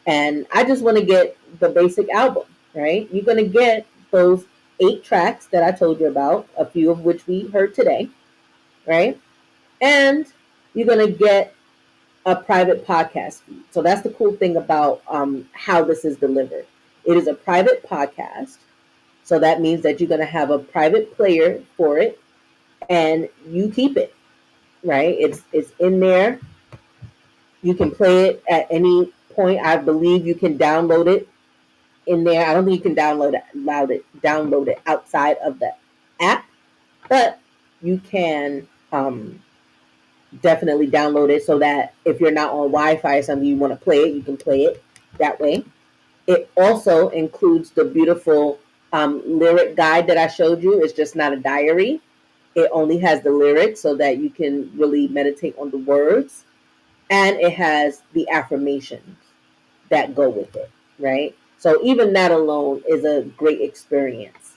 and I just want to get the basic album, right? You're going to get those 8 tracks that I told you about, a few of which we heard today, right? And you're going to get a private podcast feed. So that's the cool thing about how this is delivered. It is a private podcast. So that means that you're going to have a private player for it, and you keep it, right? It's in there. You can play it at any point. I believe you can download it in there. I don't think you can download it outside of the app, but you can definitely download it so that if you're not on Wi-Fi or something, you want to play it, you can play it that way. It also includes the beautiful lyric guide that I showed you. It's just not a diary. It only has the lyrics so that you can really meditate on the words. And it has the affirmations that go with it, right? So even that alone is a great experience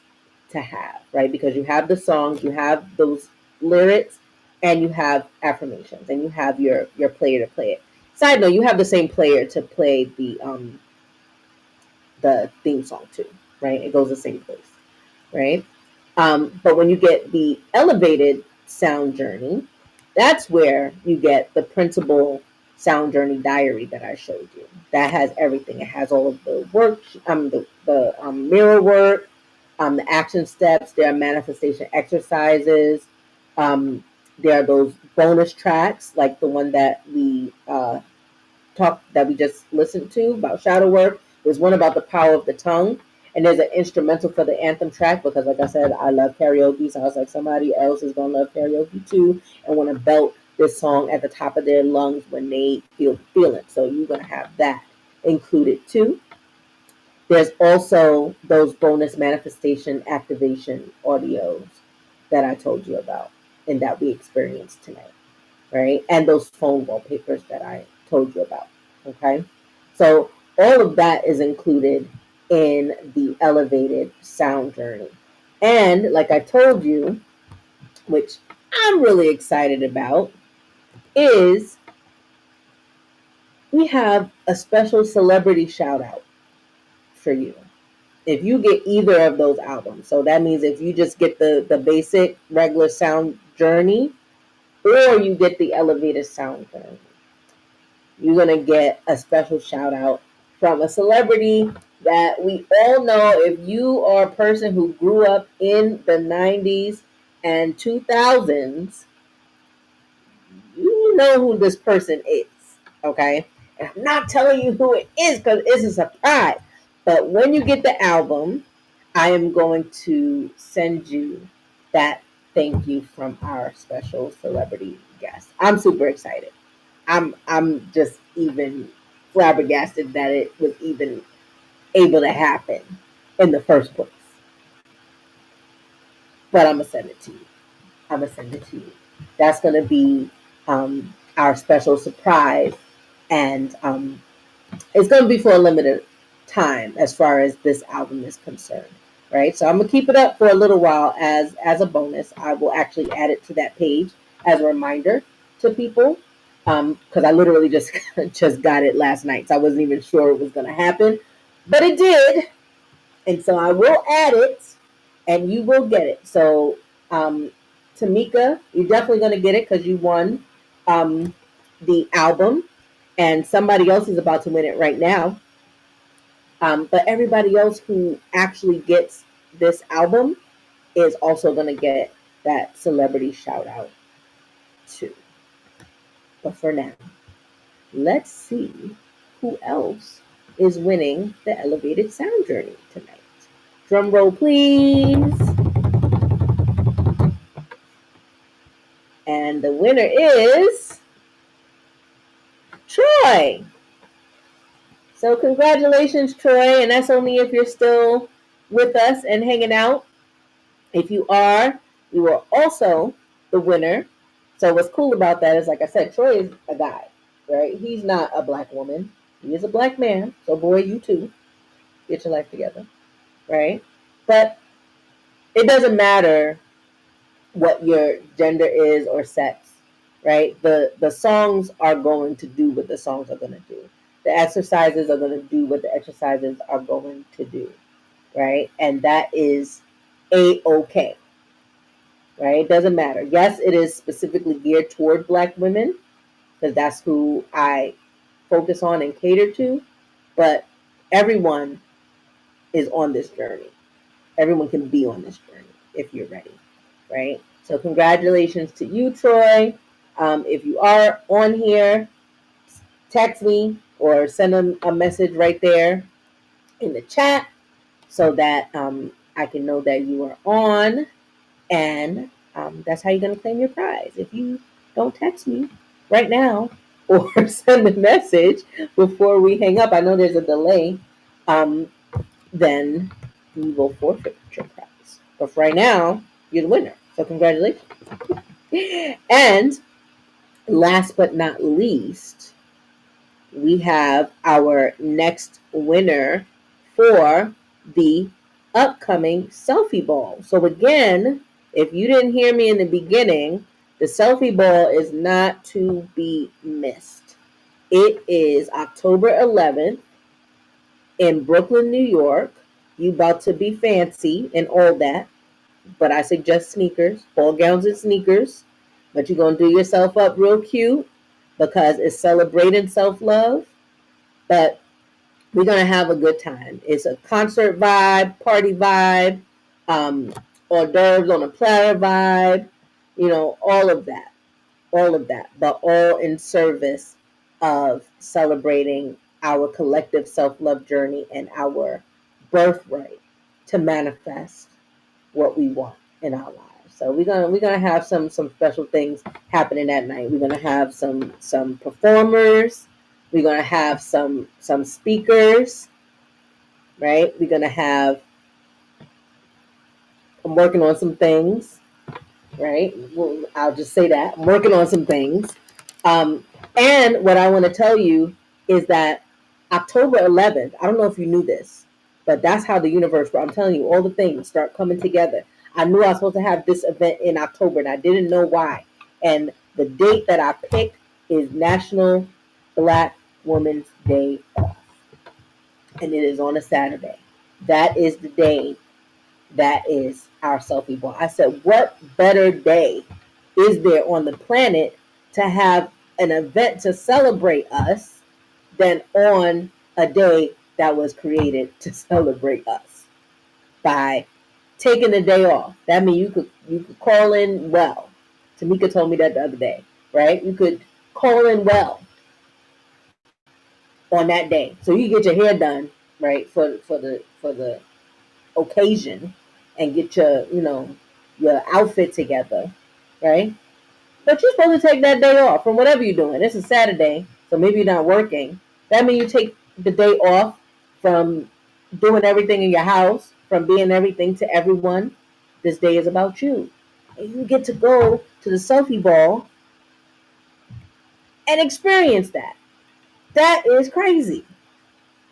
to have, right? Because you have the songs, you have those lyrics, and you have affirmations, and you have your player to play it. Side note, you have the same player to play the theme song too, right? It goes the same place, right? But when you get the elevated sound journey, that's where you get the principal sound journey diary that I showed you. That has everything. It has all of the work, the mirror work, the action steps. There are manifestation exercises. Um, there are those bonus tracks, like the one that we just listened to about shadow work. There's one about the power of the tongue, and there's an instrumental for the anthem track because, like I said, I love karaoke. So I was like, somebody else is gonna love karaoke too, and want to belt this song at the top of their lungs when they feel the feeling. So you're gonna have that included too. There's also those bonus manifestation activation audios that I told you about and that we experienced tonight, right? And those phone wallpapers that I told you about, okay? So all of that is included in the elevated sound journey. And like I told you, which I'm really excited about, is we have a special celebrity shout out for you. If you get either of those albums, so that means if you just get the basic regular sound journey or you get the elevated sound journey, you're going to get a special shout out from a celebrity that we all know. If you are a person who grew up in the 90s and 2000s, you know who this person is, okay? And I'm not telling you who it is because it's a surprise. But when you get the album, I am going to send you that thank you from our special celebrity guest. I'm super excited. I'm just even flabbergasted that it was even able to happen in the first place. But I'm gonna send it to you. I'm gonna send it to you. That's gonna be our special surprise, and it's gonna be for a limited time as far as this album is concerned. Right, so I'm gonna keep it up for a little while as a bonus. I will actually add it to that page as a reminder to people because I literally just got it last night, so I wasn't even sure it was gonna happen, but it did, and so I will add it, and you will get it. So, Tamika, you're definitely gonna get it because you won um, the album, and somebody else is about to win it right now. But everybody else who actually gets this album is also going to get that celebrity shout out. 2. But for now, let's see who else is winning the elevated sound journey tonight. Drum roll, please. And the winner is Troy. So congratulations, Troy. And that's only if you're still with us and hanging out. If you are, you are also the winner. So what's cool about that is, like I said, Troy is a guy, right? He's not a black woman. He is a black man. So boy, you too. Get your life together, right? But it doesn't matter what your gender is or sex, right? The songs are going to do what the songs are going to do. The exercises are going to do what the exercises are going to do, right? And that is A-okay, right? It doesn't matter. Yes, it is specifically geared toward black women because that's who I focus on and cater to, but everyone is on this journey. Everyone can be on this journey if you're ready, right? So congratulations to you, Troy. If you are on here, text me or send a message right there in the chat so that I can know that you are on. And that's how you're going to claim your prize. If you don't text me right now or send a message before we hang up, I know there's a delay, then we will forfeit your prize. But for right now, you're the winner. So congratulations. And last but not least, we have our next winner for the upcoming selfie ball. So again, if you didn't hear me in the beginning, the selfie ball is not to be missed. It is October 11th in Brooklyn, New York. You about to be fancy and all that, but I suggest sneakers, ball gowns and sneakers. But you're going to do yourself up real cute because it's celebrating self-love. But we're going to have a good time. It's a concert vibe, party vibe, hors d'oeuvres on a platter vibe, all of that, but all in service of celebrating our collective self-love journey and our birthright to manifest what we want in our lives. So we're gonna have some special things happening that night. We're gonna have some performers. We're gonna have some speakers, right? We're gonna have. I'm working on some things, right? Well, I'll just say that I'm working on some things. And what I want to tell you is that October 11th. I don't know if you knew this, but that's how the universe. I'm telling you, all the things start coming together. I knew I was supposed to have this event in October, and I didn't know why. And the date that I picked is National Black Women's Day Off, and it is on a Saturday. That is the day that is our selfie ball. I said, what better day is there on the planet to have an event to celebrate us than on a day that was created to celebrate us by taking the day off? That means you could call in well. Tamika told me that the other day, right? You could call in well on that day, so you get your hair done, right, for the occasion, and get your outfit together, right? But you're supposed to take that day off from whatever you're doing. It's a Saturday, so maybe you're not working. That means you take the day off from doing everything in your house, from being everything to everyone. This day is about you. And you get to go to the selfie ball and experience that. That is crazy.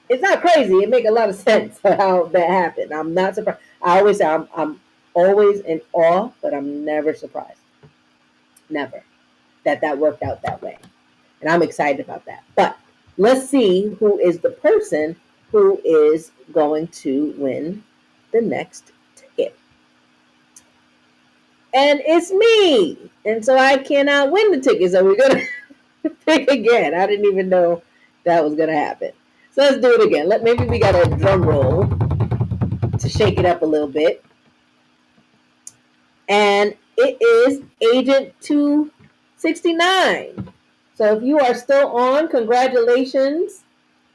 It's not crazy. It makes a lot of sense how that happened. I'm not surprised. I always say I'm always in awe, but I'm never surprised. Never. That worked out that way. And I'm excited about that. But let's see who is the person who is going to win the next ticket. And it's me. And so I cannot win the ticket. So we're going to pick again. I didn't even know that was going to happen. So let's do it again. Maybe we got a drum roll to shake it up a little bit. And it is Agent 69. So if you are still on, congratulations.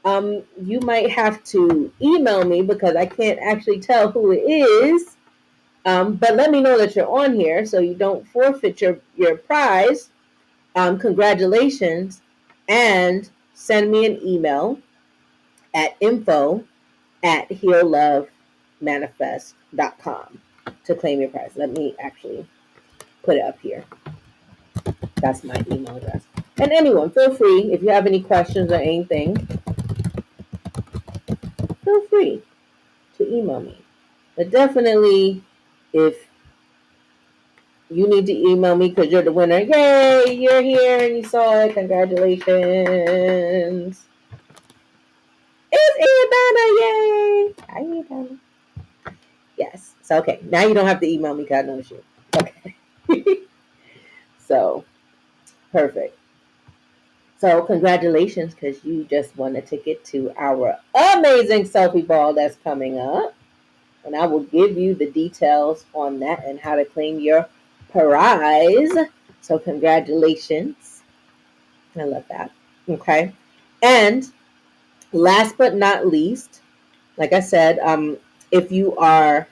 You might have to email me because I can't actually tell who it is. But let me know that you're on here so you don't forfeit your prize. Congratulations. And send me an email at info@heallovemanifest.com to claim your prize. Let me actually put it up here. That's my email address. And anyone, feel free, if you have any questions or anything, feel free to email me. But definitely, if you need to email me because you're the winner, yay, you're here and you saw it, congratulations. It's Ivana, yay. Hi, Ivana. Yes. So, okay, now you don't have to email me because I know it's you. Okay. So, perfect. So, congratulations because you just won a ticket to our amazing selfie ball that's coming up. And I will give you the details on that and how to claim your prize. So, congratulations. I love that. Okay. And last but not least, like I said, if you are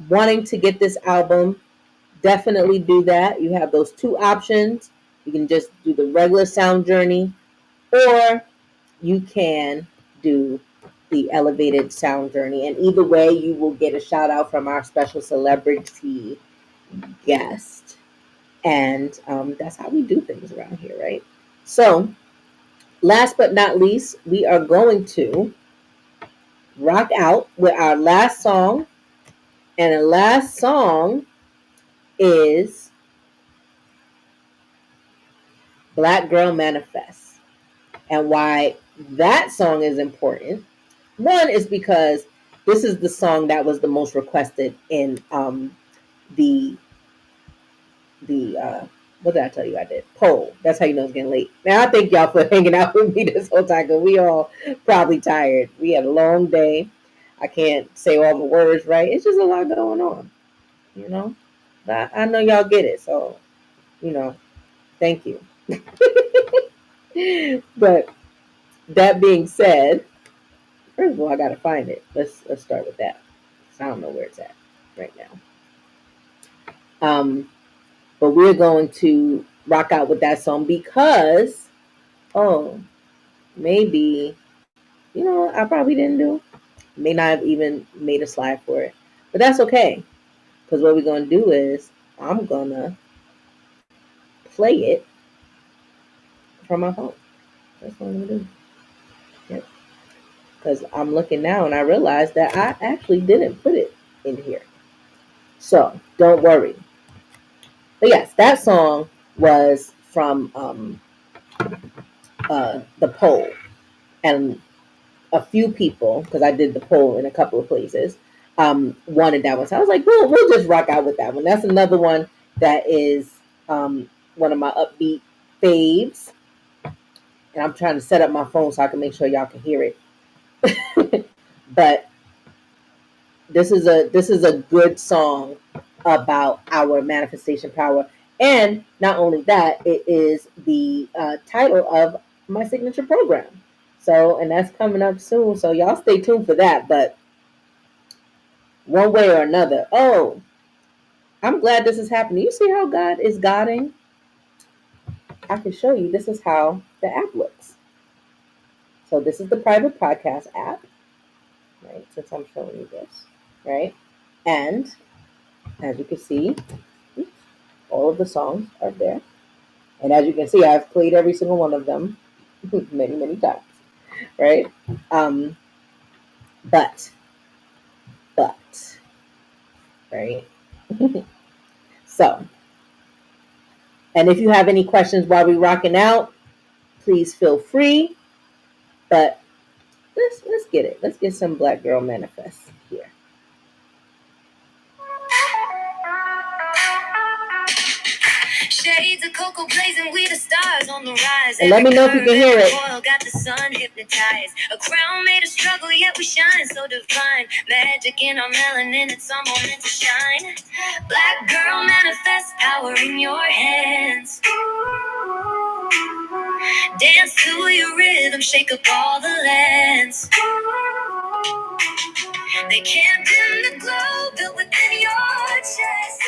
wanting to get this album, definitely do that. You have those two options. You can just do the regular sound journey, or you can do the elevated sound journey. And either way, you will get a shout out from our special celebrity guest. And that's how we do things around here, right? So, last but not least, we are going to rock out with our last song. And the last song is Black Girl Manifest. And why that song is important, one is because this is the song that was the most requested in the what did I tell you I did? Poll. That's how you know it's getting late. Now I thank y'all for hanging out with me this whole time because we all probably tired. We had a long day. I can't say all the words right. It's just a lot going on, you know. But I know y'all get it, so thank you. But that being said, first of all, I gotta find it. Let's start with that. I don't know where it's at right now. But we're going to rock out with that song because, maybe, I probably didn't do. May not have even made a slide for it. But that's okay. Because what we're going to do is I'm going to play it from my phone. That's what I'm going to do. Yep. Because I'm looking now and I realized that I actually didn't put it in here. So don't worry. But yes, that song was from the poll. And a few people, because I did the poll in a couple of places, wanted that one. So I was like, we'll just rock out with that one. That's another one that is one of my upbeat faves. And I'm trying to set up my phone so I can make sure y'all can hear it. But this is a good song about our manifestation power. And not only that, it is the title of my signature program. So, and that's coming up soon. So y'all stay tuned for that. But one way or another, I'm glad this is happening. You see how God is guiding? I can show you. This is how the app looks. So this is the private podcast app, right? Since I'm showing you this, right? And as you can see, all of the songs are there. And as you can see, I've played every single one of them many, many times, right? But, right? So, and if you have any questions while we're rocking out, please feel free. But let's get it. Let's get some Black Girl Manifest here. Shades of cocoa go blazing, we the stars on the rise. And let me know if you can hear it. Got the sun hypnotized. A crown made of struggle, yet we shine so divine. Magic in our melanin, it's our moment to shine. Black girl, manifest power in your hands. Dance to your rhythm, shake up all the lands. They can't dim the glow built within your chest.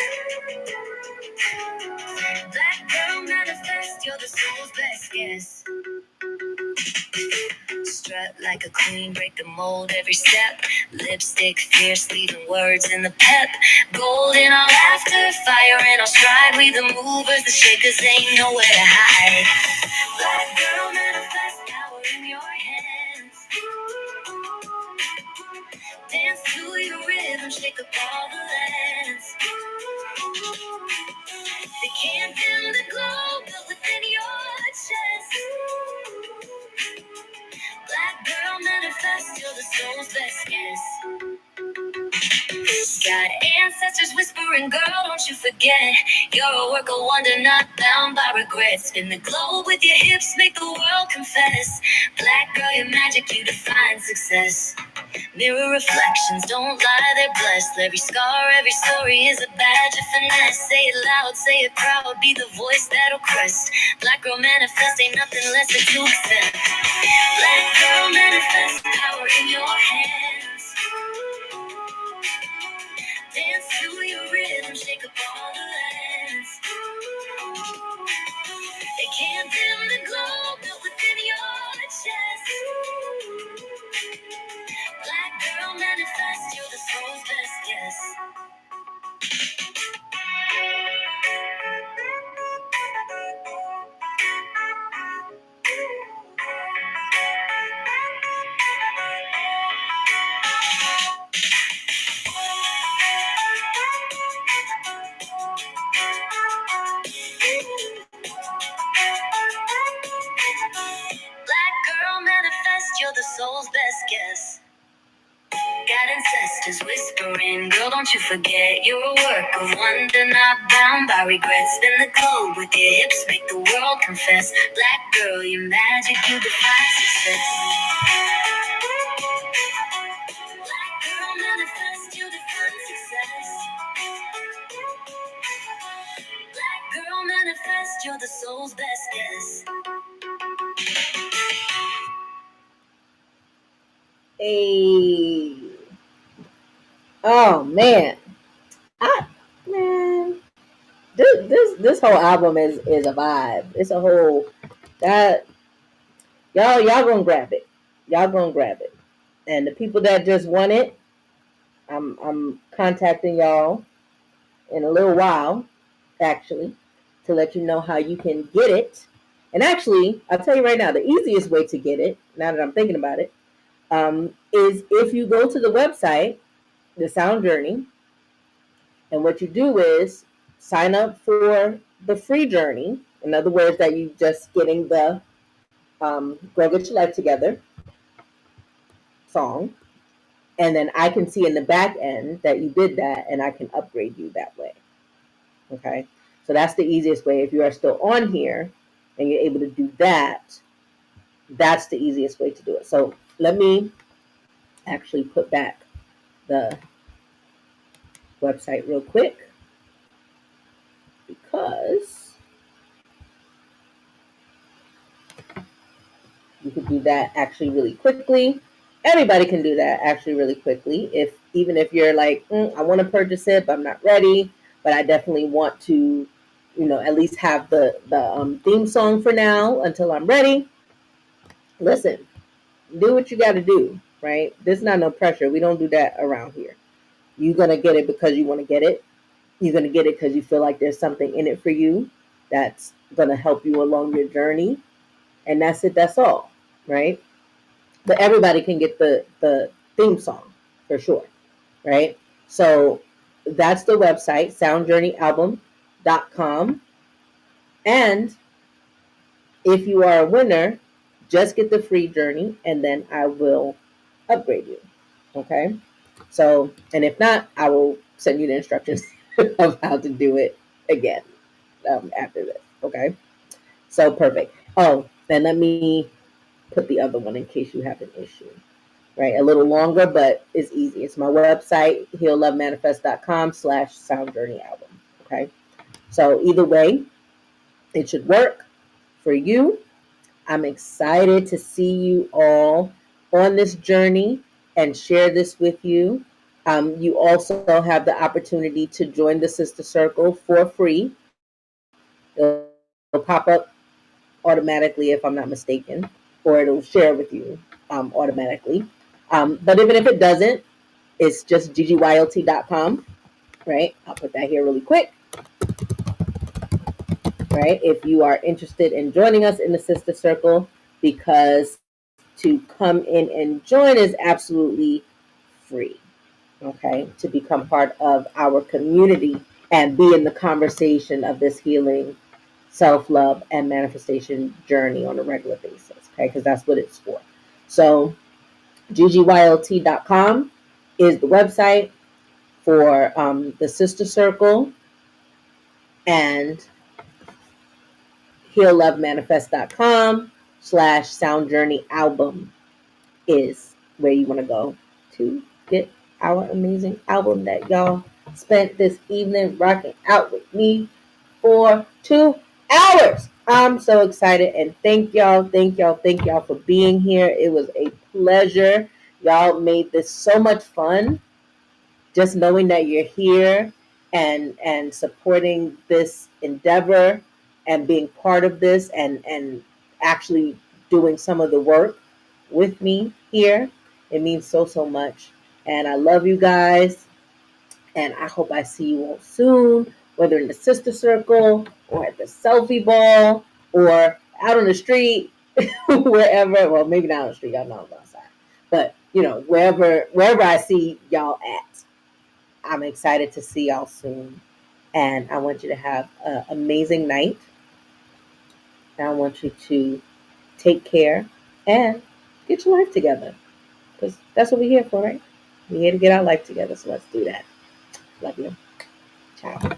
Black girl, manifest, you're the soul's best guess. Strut like a queen, break the mold every step. Lipstick fierce, leaving words in the pep. Gold in our laughter, fire in our stride. We the movers, the shakers, ain't nowhere to hide. Black girl, manifest power in your hands. Dance to your rhythm, shake up all the lands. They can't dim the glow built within your chest. Black girl, manifest, you're the soul's best guess. Got ancestors whispering, girl, don't you forget. You're a work of wonder, not bound by regret. Spin the globe with your hips, make the world confess. Black girl, your magic, you define success. Mirror reflections, don't lie, they're blessed. Every scar, every story is a badge of finesse. Say it loud, say it proud, be the voice that'll crest. Black girl, manifest, ain't nothing less than to accept. Black girl, manifest, power in your hands. Dance to your rhythm, shake up all the lands. They can't dim the glow built within your chest. Black girl, manifest, you're the soul's best guess. Black girl, manifest, you're the soul's best guess. Got ancestors whispering, girl, don't you forget. You're a work of wonder, not bound by regret. Spin the globe with your hips, make the world confess. Black girl, your magic, you define success. Black girl, manifest, you define success. Black girl, manifest, you're the soul's best guess. Hey. Oh man. Man. This whole album is a vibe. It's a whole that y'all gonna grab it. Y'all gonna grab it. And the people that just want it, I'm contacting y'all in a little while, actually, to let you know how you can get it. And actually, I'll tell you right now, the easiest way to get it, now that I'm thinking about it, is if you go to the website, the Sound Journey, and what you do is sign up for the free journey. In other words, that you just getting the Girl Get Your Life Together song. And then I can see in the back end that you did that, and I can upgrade you that way. Okay? So that's the easiest way. If you are still on here and you're able to do that, that's the easiest way to do it. So let me actually put back the website real quick, because you could do that actually really quickly. Everybody can do that actually really quickly. Even if you're like, I want to purchase it, but I'm not ready, but I definitely want to, at least have the theme song for now until I'm ready. Listen, do what you got to do, right? There's not no pressure. We don't do that around here. You're gonna get it because you want to get it. You're gonna get it because you feel like there's something in it for you that's gonna help you along your journey, and that's it. That's all, right? But everybody can get the theme song for sure, right? So that's the website, soundjourneyalbum.com. And if you are a winner, just get the free journey, and then I will upgrade you. Okay? So, and if not, I will send you the instructions of how to do it again after this. Okay, so perfect. Oh, and let me put the other one in case you have an issue. Right, a little longer, but it's easy. It's my website, heallovemanifest.com/sound journey album. Okay, so either way, it should work for you. I'm excited to see you all on this journey and share this with you. You also have the opportunity to join the Sister Circle for free. It'll pop up automatically if I'm not mistaken, or it'll share with you automatically. But even if it doesn't, it's just ggylt.com, right? I'll put that here really quick, right? If you are interested in joining us in the Sister Circle, because to come in and join is absolutely free, okay? To become part of our community and be in the conversation of this healing, self love, and manifestation journey on a regular basis, okay? Because that's what it's for. So, ggylt.com is the website for the Sister Circle, and heallovemanifest.com/sound journey album is where you want to go to get our amazing album that y'all spent this evening rocking out with me for 2 hours. I'm so excited, and thank y'all for being here. It was a pleasure. Y'all made this so much fun. Just knowing that you're here and supporting this endeavor and being part of this and actually doing some of the work with me here, it means so much. And I love you guys, and I hope I see you all soon, whether in the Sister Circle or at the selfie ball or out on the street, wherever. Well, maybe not on the street, y'all know I'm outside, but wherever I see y'all at, I'm excited to see y'all soon. And I want you to have an amazing night. And I want you to take care and get your life together. Because that's what we're here for, right? We're here to get our life together. So let's do that. Love you. Ciao.